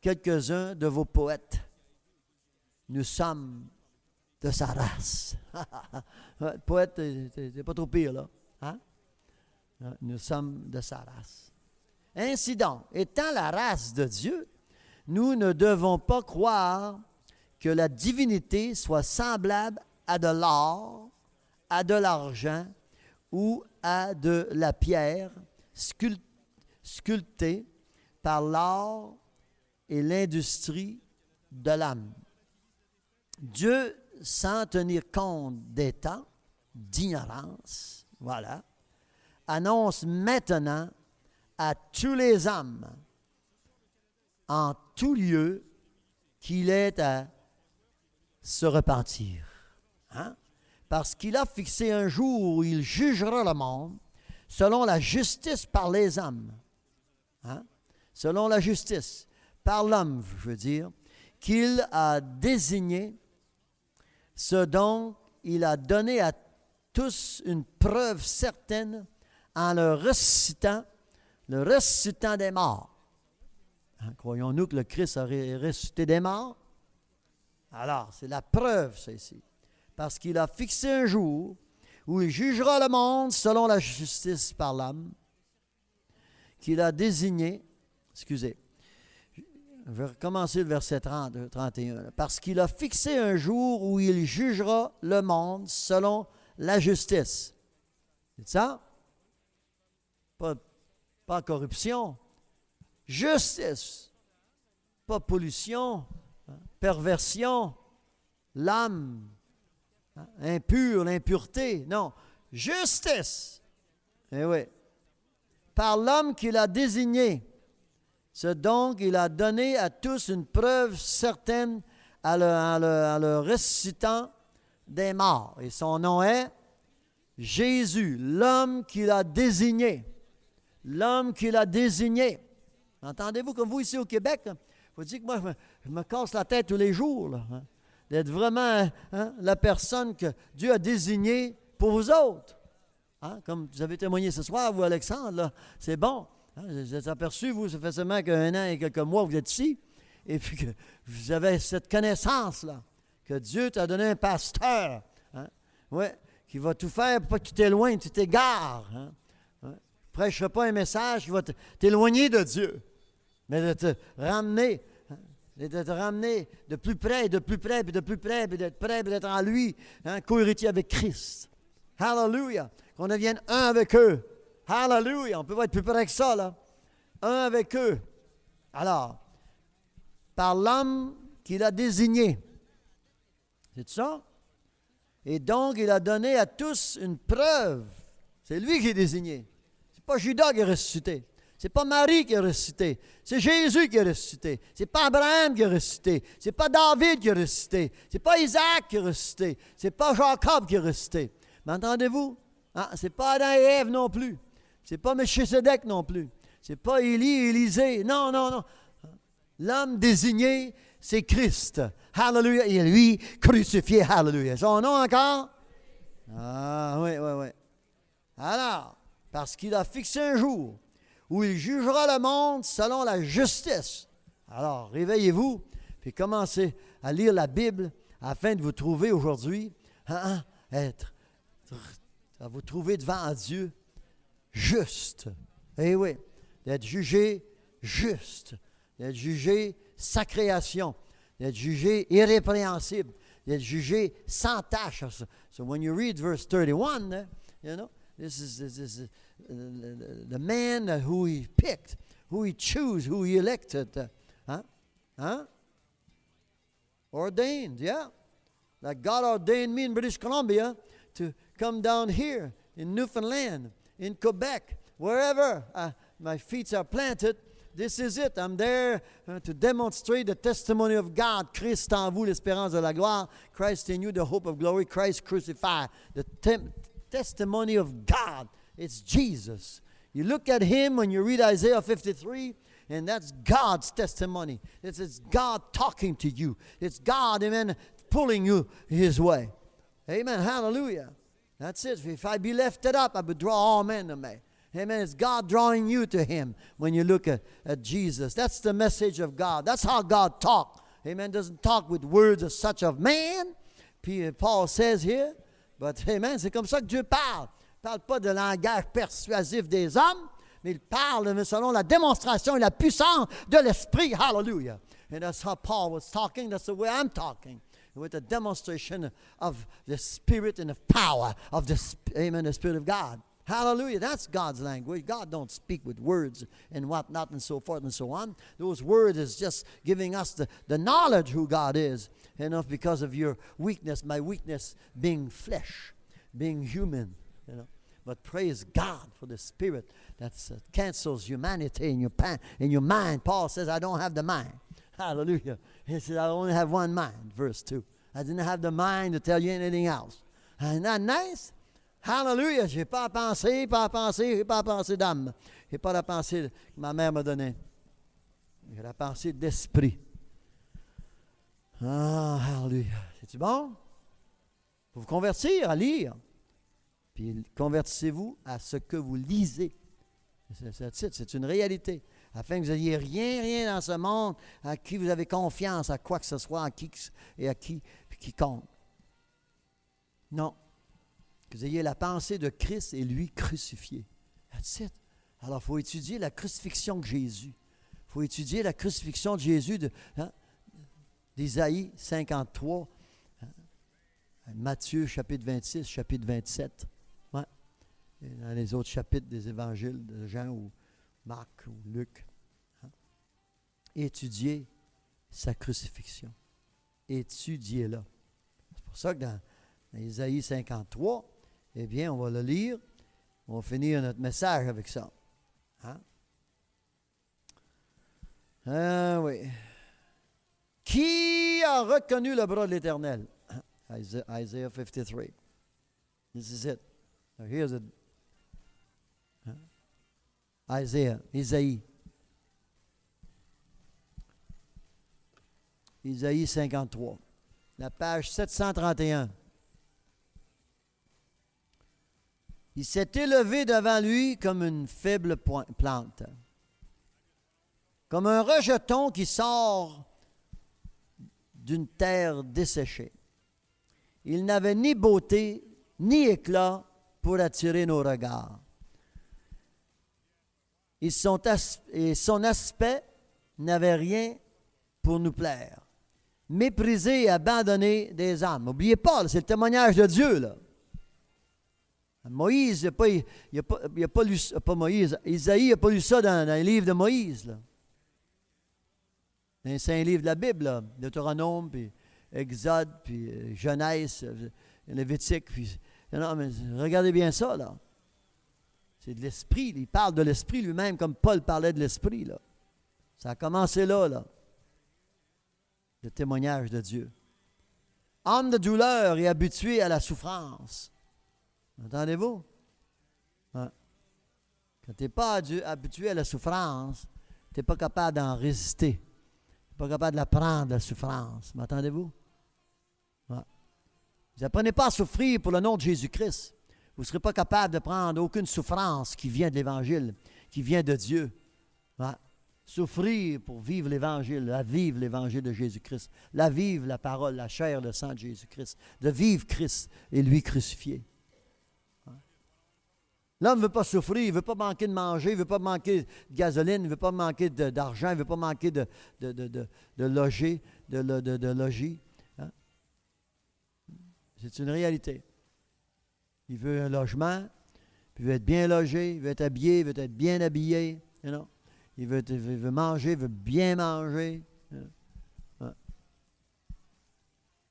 quelques-uns de vos poètes. Nous sommes de sa race. Le poète, c'est pas trop pire, là. Hein? Nous sommes de sa race. Ainsi donc, étant la race de Dieu, nous ne devons pas croire que la divinité soit semblable à de l'or, à de l'argent ou à de la pierre sculptée par l'art et l'industrie de l'âme. Dieu, sans tenir compte des temps d'ignorance, voilà, annonce maintenant à tous les hommes, en tout lieu, qu'il est à se repentir. Hein? Parce qu'il a fixé un jour où il jugera le monde selon la justice par les hommes. Hein? Selon la justice, par l'homme, je veux dire, qu'il a désigné, ce dont il a donné à tous une preuve certaine en le ressuscitant des morts. Hein, croyons-nous que le Christ a ressuscité des morts? Alors, c'est la preuve, ça ici. Parce qu'il a fixé un jour où il jugera le monde selon la justice par l'homme, qu'il a désigné, excusez, je vais recommencer le verset 30, 31. Parce qu'il a fixé un jour où il jugera le monde selon la justice. C'est ça? Pas corruption. Justice. Pas pollution, perversion, l'âme, impur, l'impureté. Non, justice. Eh oui. Par l'homme qu'il a désigné. Ce donc il a donné à tous une preuve certaine en le ressuscitant des morts. Et son nom est Jésus, l'homme qu'il a désigné. L'homme qu'il a désigné. Entendez-vous, comme vous ici au Québec, il faut dire que moi, je me casse la tête tous les jours, là, hein, d'être vraiment la personne que Dieu a désignée pour vous autres. Hein, comme vous avez témoigné ce soir, vous, Alexandre, là, c'est bon. Hein, vous êtes aperçu, vous, ça fait seulement qu'un an et quelques mois que vous êtes ici, et puis que vous avez cette connaissance-là, que Dieu t'a donné un pasteur, hein, ouais, qui va tout faire pour pas que tu t'éloignes, tu t'égares. Hein, hein. Je ne prêcherai pas un message qui va t'éloigner de Dieu, mais de te ramener, hein, de te ramener de plus près, de plus près, puis de plus près, puis d'être prêt, puis d'être en lui, hein, co-héritier avec Christ. Hallelujah! Qu'on devienne un avec eux. Hallelujah! On peut pas être plus près que ça, là. Un avec eux. Alors, par l'homme qu'il a désigné. C'est ça? Et donc, il a donné à tous une preuve. C'est lui qui est désigné. C'est pas Judas qui est ressuscité. C'est pas Marie qui est ressuscité. C'est Jésus qui est ressuscité. C'est pas Abraham qui est ressuscité. C'est pas David qui est ressuscité. C'est pas Isaac qui est ressuscité. C'est pas Jacob qui est ressuscité. M'entendez-vous? Hein? C'est pas Adam et Ève non plus. C'est pas Melchisedec non plus. C'est pas Élie, Élisée. Non, non, non. L'homme désigné, c'est Christ. Hallelujah. Et lui, crucifié. Hallelujah. Son nom encore? Ah, oui, oui, oui. Alors, parce qu'il a fixé un jour où il jugera le monde selon la justice. Alors, réveillez-vous, puis commencez à lire la Bible afin de vous trouver aujourd'hui, à vous trouver devant Dieu juste. Eh oui, d'être jugé juste, d'être jugé sa création, d'être jugé irrépréhensible, d'être jugé sans tâche. So when you read verse 31, you know, this is the man who he picked, who he chose, who he elected. Ordained, yeah. Like God ordained me in British Columbia to come down here in Newfoundland, in Quebec, wherever my feet are planted. This is it. I'm there to demonstrate the testimony of God. Christ en vous, l'espérance de la gloire. Christ in you, the hope of glory. Christ crucified. The testimony of God. It's Jesus. You look at him when you read Isaiah 53, and that's God's testimony. It's God talking to you. It's God, amen, pulling you his way. Amen. Hallelujah. That's it. If I be lifted up, I would draw all men to me. Amen. It's God drawing you to him when you look at Jesus. That's the message of God. That's how God talks. Amen. Doesn't talk with words as such of man, Paul says here. But, amen, c'est comme ça que Dieu parle. Il ne parle pas de langage persuasif des hommes, mais il parle selon la démonstration et la puissance de l'Esprit. Hallelujah. And that's how Paul was talking. That's the way I'm talking. With a demonstration of the Spirit and the power of the Spirit of God. Hallelujah. That's God's language. God don't speak with words and whatnot and so forth and so on. Those words is just giving us the knowledge who God is. Enough because of your weakness, my weakness being flesh, being human. You know. But praise God for the Spirit that cancels humanity in your mind. Paul says, I don't have the mind. Hallelujah. He says, I only have one mind, verse 2. I didn't have the mind to tell you anything else. Isn't that nice? Hallelujah. Je n'ai pas à penser, d'âme. Je n'ai pas la pensée que ma mère m'a donnée. J'ai la pensée d'esprit. Ah, hallelujah. C'est-tu bon? Il faut vous convertir à lire. Puis convertissez-vous à ce que vous lisez. C'est une réalité. Afin que vous n'ayez rien dans ce monde à qui vous avez confiance, à quoi que ce soit, à qui et à quiconque. Non. Que vous ayez la pensée de Christ et lui crucifié. That's it. Alors, il faut étudier la crucifixion de Jésus. Il faut étudier la crucifixion de Jésus d'Ésaïe 53, Matthieu chapitre 26, chapitre 27. Ouais. Et dans les autres chapitres des évangiles de Jean ou Marc ou Luc. Étudiez sa crucifixion. Étudiez-la. C'est pour ça que dans Ésaïe 53, eh bien, on va le lire. On va finir notre message avec ça. Hein? Ah oui. Qui a reconnu le bras de l'Éternel? Isaiah 53. This is it. Now here's it. Isaïe 53. La page 731. Il s'est élevé devant lui comme une faible plante, comme un rejeton qui sort d'une terre desséchée. Il n'avait ni beauté, ni éclat pour attirer nos regards. Et son aspect n'avait rien pour nous plaire. Méprisé et abandonné des âmes. N'oubliez pas, c'est le témoignage de Dieu, là. Moïse, il n'a pas lu, pas Moïse, Isaïe n'a pas lu ça dans les livres de Moïse, là. Dans les 5 livres de la Bible, là, Deutéronome, puis Exode, puis Genèse, Lévitique, puis... Non, mais regardez bien ça, là. C'est de l'esprit, il parle de l'esprit lui-même, comme Paul parlait de l'esprit, là. Ça a commencé là. Le témoignage de Dieu. Homme de douleur et habitué à la souffrance. Entendez-vous? Ouais. Quand tu n'es pas habitué à la souffrance, tu n'es pas capable d'en résister. Tu n'es pas capable de la prendre, la souffrance. M'entendez-vous? Ouais. Vous n'apprenez pas à souffrir pour le nom de Jésus-Christ. Vous ne serez pas capable de prendre aucune souffrance qui vient de l'Évangile, qui vient de Dieu. Ouais. Souffrir pour vivre l'Évangile, la vivre l'Évangile de Jésus-Christ, la vivre la parole, la chair, le sang de Jésus-Christ, de vivre Christ et lui crucifié. L'homme ne veut pas souffrir, il ne veut pas manquer de manger, il ne veut pas manquer de gasoline, il ne veut pas manquer d'argent, il ne veut pas manquer de logis. Hein? C'est une réalité. Il veut un logement, puis il veut être bien logé, il veut être habillé, il veut être bien habillé. You know? Il veut manger, il veut bien manger. Hein?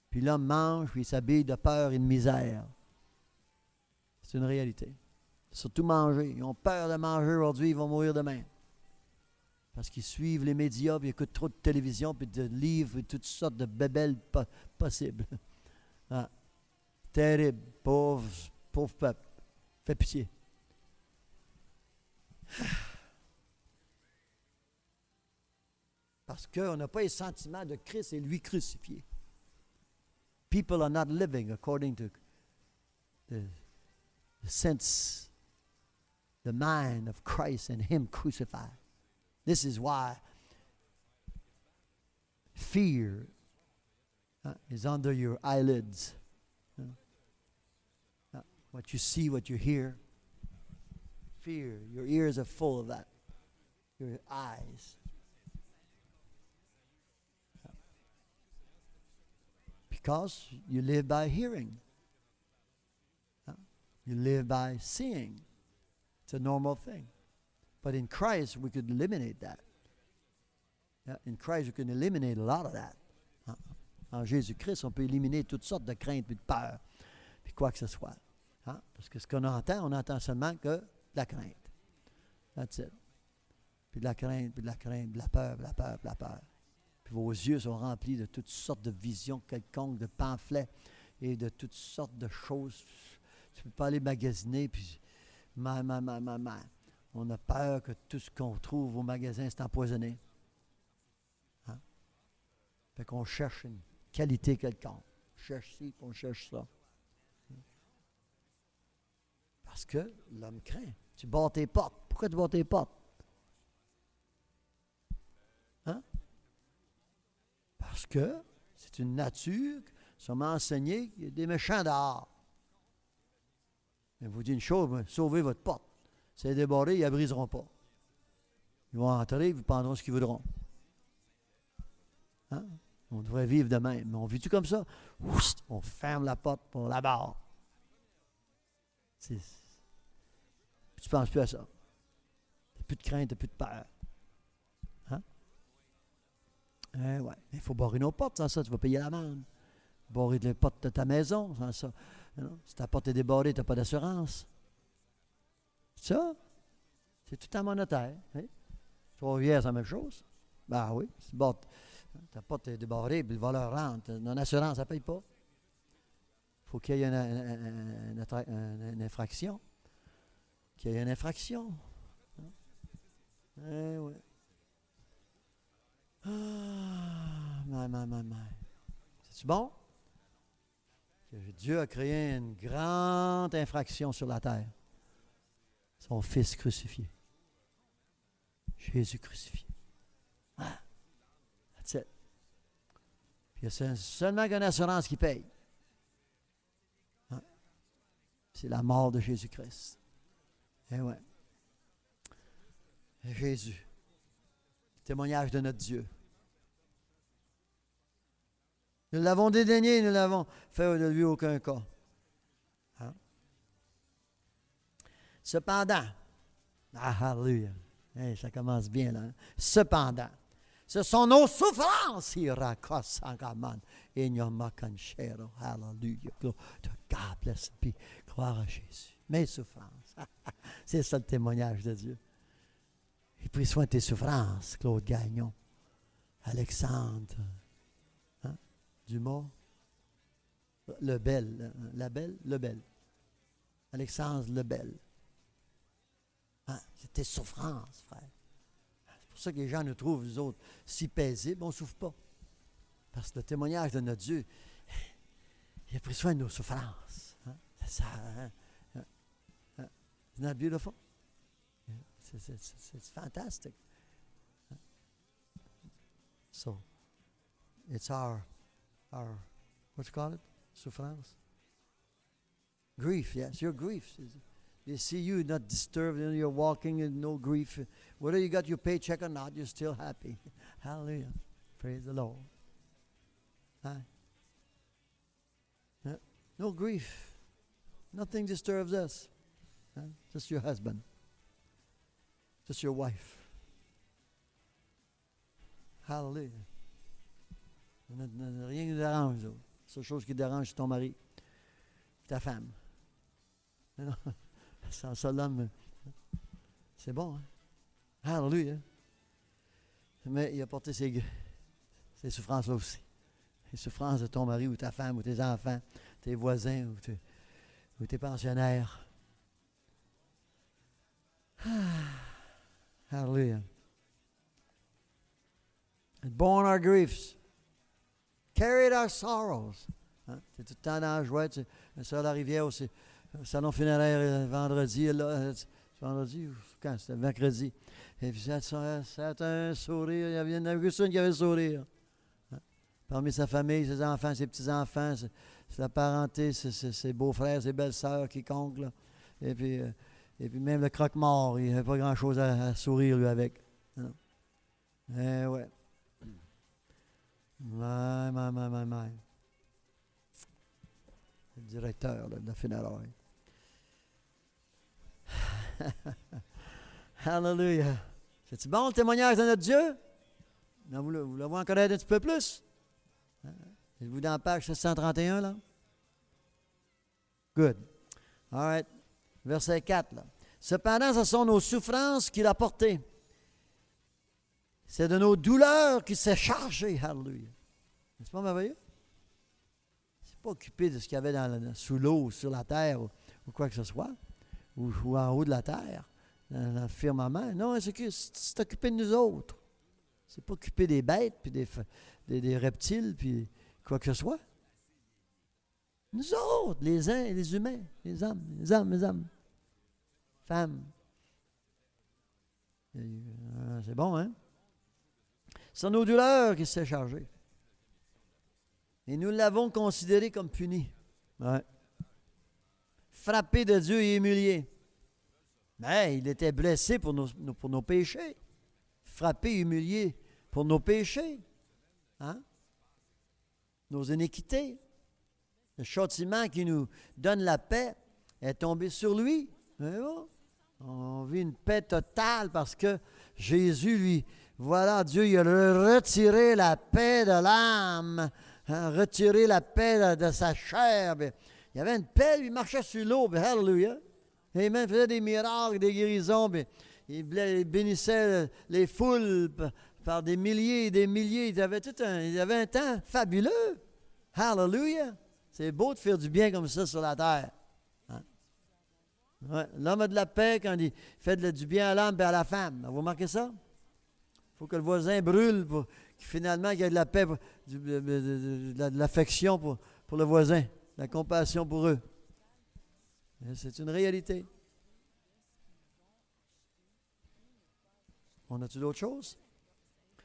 Puis l'homme mange, puis il s'habille de peur et de misère. C'est une réalité. Surtout manger. Ils ont peur de manger aujourd'hui, ils vont mourir demain. Parce qu'ils suivent les médias, puis ils écoutent trop de télévision, puis de livres, et toutes sortes de bébelles possibles. Ah. Terrible. Pauvre peuple. Fais pitié. Parce qu'on n'a pas les sentiments de Christ et lui crucifié. People are not living according to the sense, the mind of Christ and Him crucified. This is why fear is under your eyelids. What you see, what you hear. Fear. Your ears are full of that. Your eyes. Because you live by hearing. You live by seeing. It's a normal thing. But in Christ, we could eliminate that. In Christ, we can eliminate a lot of that. En Jésus-Christ, on peut éliminer toutes sortes de craintes et de peurs, puis quoi que ce soit. Hein? Parce que ce qu'on entend, on entend seulement que de la crainte. That's it. Puis de la crainte, puis de la crainte, de la peur, de la peur, de la peur. Puis vos yeux sont remplis de toutes sortes de visions quelconques, de pamphlets et de toutes sortes de choses. Tu ne peux pas aller magasiner, puis on a peur que tout ce qu'on trouve au magasin, c'est empoisonné. Hein? Fait qu'on cherche une qualité quelconque. On cherche ci, puis on cherche ça. Parce que l'homme craint. Tu barres tes portes. Pourquoi tu barres tes portes? Hein? Parce que c'est une nature, sûrement enseignée, qu'il y a des méchants dehors. Mais je vous dis une chose, sauvez votre porte. Si elle est débordée, ils ne la briseront pas. Ils vont entrer, ils vous prendront ce qu'ils voudront. Hein? On devrait vivre de même. Mais on vit-tu comme ça? Oust, on ferme la porte pour la barre. Tu ne penses plus à ça. Tu n'as plus de crainte, tu n'as plus de peur. Hein? Ouais. Il faut barrer nos portes, sans ça, tu vas payer l'amende. Barrer les portes de ta maison, sans ça. Non? Si ta porte est débordée, tu n'as pas d'assurance. Ça, c'est tout à mon notaire. Hein? Trois-Rivières, c'est la même chose. Ben oui, si ta porte est débordée, puis le voleur rentre, ton assurance, ça ne paye pas. Il faut qu'il y ait une infraction. Qu'il y ait une infraction. Eh oui. C'est-tu bon? Que Dieu a créé une grande infraction sur la terre. Son Fils crucifié. Jésus crucifié. Ah, that's it. Puis il y a seulement qu'une assurance qui paye. Hein? C'est la mort de Jésus-Christ. Eh ouais. Jésus. Témoignage de notre Dieu. Nous l'avons dédaigné, nous l'avons fait de lui aucun cas. Hein? Cependant, alléluia, hey, ça commence bien là. Hein? Cependant, ce sont nos souffrances, Irakosangaman, Inyomakanchero, alléluia. God bless, puis gloire à Jésus. Mes souffrances. C'est ça le témoignage de Dieu. Il prit soin de tes souffrances, Claude Gagnon, Alexandre, hein? Dumas, Lebel, Lebel, Alexandre Lebel. Hein? C'est tes souffrances, frère. C'est pour ça que les gens nous trouvent, nous autres, si paisibles, on ne souffre pas. Parce que le témoignage de notre Dieu, il a pris soin de nos souffrances. Hein? C'est ça, hein? Isn't that beautiful? It's fantastic. So, it's our what you call it? Souffrance? Grief, yes, your grief. They see you not disturbed, you're walking in no grief. Whether you got your paycheck or not, you're still happy. Hallelujah. Praise the Lord. Huh? No grief. Nothing disturbs us. Huh? Just your husband. Just your wife. Hallelujah. Rien ne nous dérange. La seule chose qui dérange, c'est ton mari. Ta femme. Non, sans ça, l'homme, c'est bon. Hein? Hallelujah. Mais il a porté ces souffrances-là aussi. Les souffrances de ton mari ou ta femme ou tes enfants, tes voisins ou tes pensionnaires. Hallelujah. And borne our griefs. Carried our sorrows. Hein? C'est tout le temps dans la joie. Sur la rivière aussi. Salon funéraire vendredi. Vendredi, quand? C'était mercredi. Et puis ça a un sourire. Il y en avait juste une qui avait le sourire. Hein? Parmi sa famille, ses enfants, ses petits-enfants, sa parenté, ses beaux-frères, ses belles-sœurs, quiconque. Là. Et puis même le croque-mort, il n'avait pas grand-chose à sourire, lui, avec. Non. Eh ouais. My. Le directeur là, de la funéraille. Hallelujah. C'est-tu bon le témoignage de notre Dieu? Non, vous l'avez en connaître un petit peu plus? Êtes-vous dans la page 731, là? Good. All right. Verset 4. Là. Cependant, ce sont nos souffrances qu'il a portées. C'est de nos douleurs qu'il s'est chargé. Hallelujah. N'est-ce pas merveilleux? Il ne s'est pas occupé de ce qu'il y avait sous l'eau, ou sur la terre, ou quoi que ce soit, ou en haut de la terre, dans le firmament. Non, c'est occupé de nous autres. Il ne s'est pas occupé des bêtes, puis des reptiles, puis quoi que ce soit. Nous autres, les uns et les humains, les hommes, femmes. C'est bon, hein? C'est nos douleurs qui s'est chargé. Et nous l'avons considéré comme puni. Ouais. Frappé de Dieu et humilié. Mais il était blessé pour nos péchés. Frappé et humilié pour nos péchés. Hein? Nos iniquités. Le châtiment qui nous donne la paix est tombé sur lui. On vit une paix totale parce que Jésus, lui, voilà, Dieu, il a retiré la paix de l'âme, hein, retiré la paix de sa chair. Il y avait une paix, lui, il marchait sur l'eau, hallelujah. Amen, il faisait des miracles, des guérisons, il bénissait les foules par des milliers et des milliers. Il avait un temps fabuleux. Hallelujah. C'est beau de faire du bien comme ça sur la terre. Hein? Ouais. L'homme a de la paix quand il fait du bien à l'homme et à la femme. Vous remarquez ça? Il faut que le voisin brûle pour finalement qu'il y ait de la paix, de l'affection pour le voisin, de la compassion pour eux. Et c'est une réalité. On a-tu d'autres choses?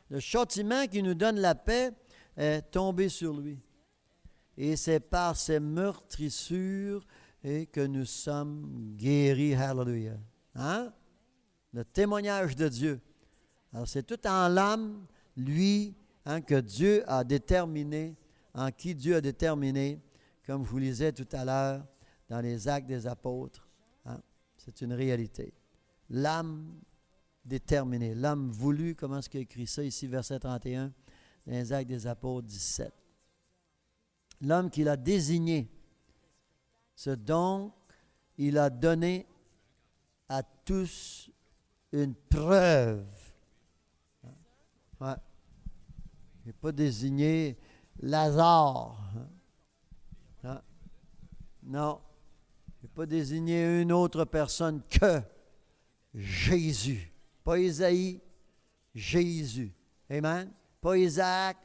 Le châtiment qui nous donne la paix est tombé sur lui. Et c'est par ces meurtrissures que nous sommes guéris. Hallelujah. Hein? Le témoignage de Dieu. Alors, c'est tout en l'âme, lui, hein, que Dieu a déterminé, en qui Dieu a déterminé, comme je vous lisais tout à l'heure, dans les Actes des Apôtres. Hein? C'est une réalité. L'âme déterminée, l'âme voulue, comment est-ce qu'il a écrit ça ici, verset 31, dans les Actes des Apôtres 17. L'homme qu'il a désigné, ce dont il a donné à tous une preuve. Ouais. Il n'a pas désigné Lazare. Hein? Non. Il n'a pas désigné une autre personne que Jésus. Pas Isaïe, Jésus. Amen. Pas Isaac,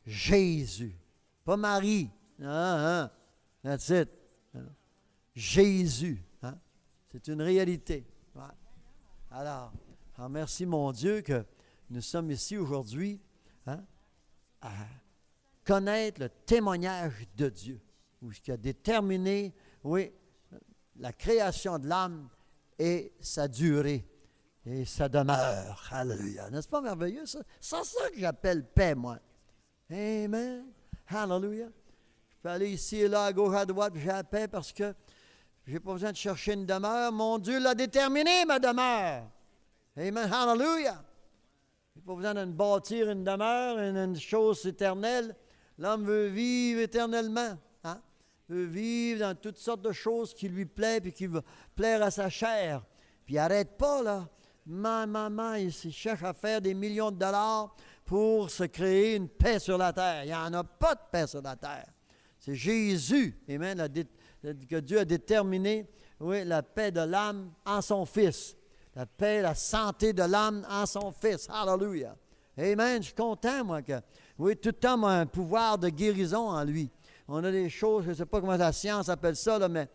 Jésus. Pas Marie. That's it. Jésus. Hein? C'est une réalité. Ouais. Alors, merci mon Dieu que nous sommes ici aujourd'hui, hein, à connaître le témoignage de Dieu, où ce qui a déterminé, oui, la création de l'âme et sa durée et sa demeure. Alléluia. N'est-ce pas merveilleux, ça? C'est ça que j'appelle paix, moi. Amen. Hallelujah. Je peux aller ici et là, à gauche, à droite, j'ai la paix parce que je n'ai pas besoin de chercher une demeure. Mon Dieu l'a déterminé, ma demeure. Amen. Hallelujah. Je n'ai pas besoin de bâtir une demeure, une chose éternelle. L'homme veut vivre éternellement. Hein? Veut vivre dans toutes sortes de choses qui lui plaisent et qui vont plaire à sa chair. Puis il n'arrête pas, là. Maman, il cherche à faire des millions de dollars pour se créer une paix sur la terre. Il n'y en a pas de paix sur la terre. C'est Jésus, amen, que Dieu a déterminé, oui, la paix de l'âme en son Fils. La paix, la santé de l'âme en son Fils. Hallelujah. Amen. Je suis content, moi, que, oui, tout homme a un pouvoir de guérison en lui. On a des choses, je ne sais pas comment la science appelle ça, là, mais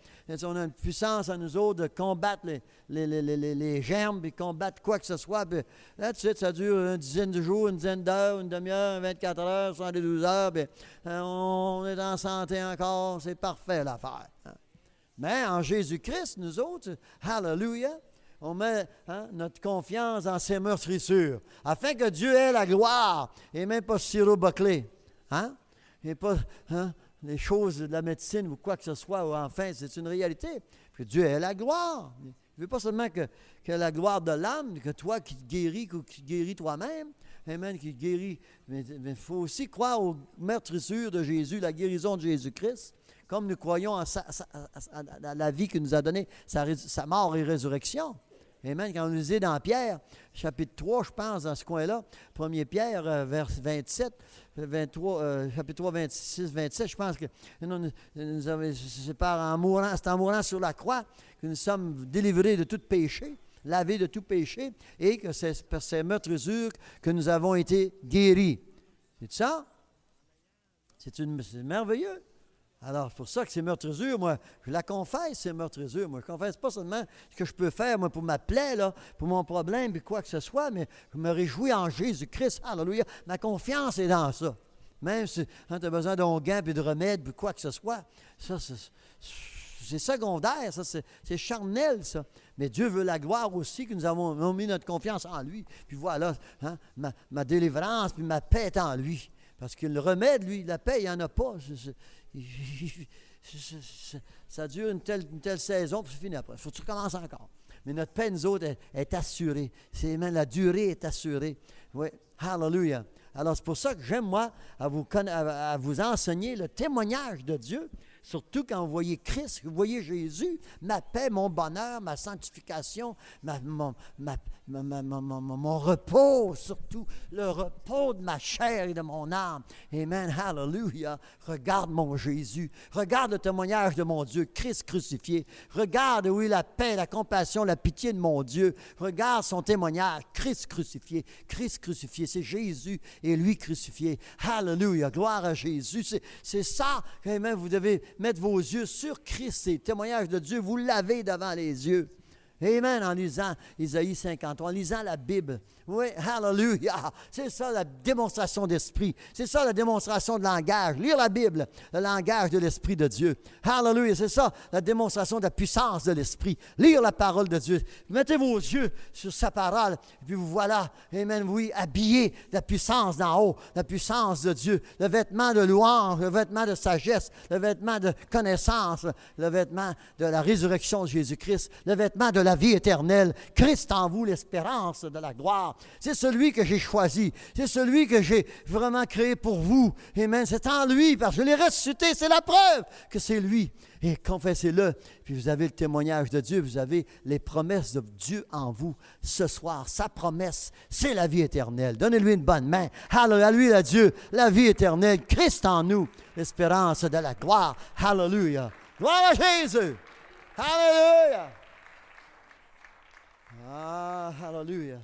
on a une puissance à nous autres de combattre les germes, puis combattre quoi que ce soit. Puis là, tu sais, ça dure une dizaine de jours, une dizaine d'heures, une demi-heure, 24 heures, 72 heures. Puis, on est en santé encore, c'est parfait l'affaire. Hein. Mais en Jésus-Christ, nous autres, hallelujah, on met notre confiance dans ses meurtrissures, afin que Dieu ait la gloire, et même pas sirop-bâclé. Hein? Et pas les choses de la médecine ou quoi que ce soit, ou enfin, c'est une réalité. Que Dieu ait la gloire. Il ne veut pas seulement que la gloire de l'âme, que toi qui te guéris, qui guéris toi-même, amen, qui guérit, mais il faut aussi croire aux meurtrissures de Jésus, la guérison de Jésus-Christ, comme nous croyons à la vie qu'il nous a donnée, sa mort et résurrection. Amen. Quand on nous dit dans Pierre, chapitre 3, je pense, dans ce coin-là, 1er Pierre, vers 27, 23, chapitre 3, 26, 27, je pense que c'est en mourant sur la croix que nous sommes délivrés de tout péché, lavés de tout péché, et que c'est par ces meurtrissures que nous avons été guéris. C'est ça? C'est merveilleux. Alors, c'est pour ça que ces meurtrissures, moi, je la confesse, ces meurtrissures. Moi, je ne confesse pas seulement ce que je peux faire, moi, pour ma plaie, là, pour mon problème, puis quoi que ce soit, mais je me réjouis en Jésus-Christ. Alléluia. Ma confiance est dans ça. Même si tu as besoin d'onguents, puis de remèdes, puis quoi que ce soit, ça, c'est secondaire, ça, c'est charnel, ça. Mais Dieu veut la gloire aussi, que nous avons mis notre confiance en lui. Puis voilà, hein, ma délivrance, puis ma paix est en lui. Parce que le remède, lui, la paix, il n'y en a pas. Ça dure une telle saison, puis c'est fini après. Il faut que tu recommences encore. Mais notre paix, nous autres, est assurée. Même la durée est assurée. Oui, hallelujah. Alors, c'est pour ça que j'aime, moi, à vous enseigner le témoignage de Dieu. Surtout quand vous voyez Christ, vous voyez Jésus, ma paix, mon bonheur, ma sanctification, mon repos, surtout le repos de ma chair et de mon âme. Amen, hallelujah. Regarde mon Jésus. Regarde le témoignage de mon Dieu, Christ crucifié. Regarde, oui, la paix, la compassion, la pitié de mon Dieu. Regarde son témoignage, Christ crucifié. Christ crucifié, c'est Jésus et lui crucifié. Hallelujah, gloire à Jésus. C'est ça, amen, vous devez mettre vos yeux sur Christ, c'est le témoignage de Dieu, vous l'avez devant les yeux. Amen, en lisant Isaïe 53, en lisant la Bible. Oui, hallelujah. C'est ça la démonstration d'esprit. C'est ça la démonstration de langage. Lire la Bible, le langage de l'Esprit de Dieu. Hallelujah. C'est ça la démonstration de la puissance de l'Esprit. Lire la parole de Dieu. Mettez vos yeux sur sa parole. Et puis vous voilà, amen, oui, habillés de la puissance d'en haut, la puissance de Dieu. Le vêtement de louange, le vêtement de sagesse, le vêtement de connaissance, le vêtement de la résurrection de Jésus-Christ, le vêtement de la vie éternelle. Christ en vous, l'espérance de la gloire. C'est celui que j'ai choisi. C'est celui que j'ai vraiment créé pour vous. Amen. C'est en lui, parce que je l'ai ressuscité. C'est la preuve que c'est lui. Et confessez-le. Puis vous avez le témoignage de Dieu. Vous avez les promesses de Dieu en vous. Ce soir, sa promesse, c'est la vie éternelle. Donnez-lui une bonne main. Alléluia, lui, à Dieu, la vie éternelle. Christ en nous, l'espérance de la gloire. Alléluia. Gloire à Jésus. Alléluia. Ah, hallelujah.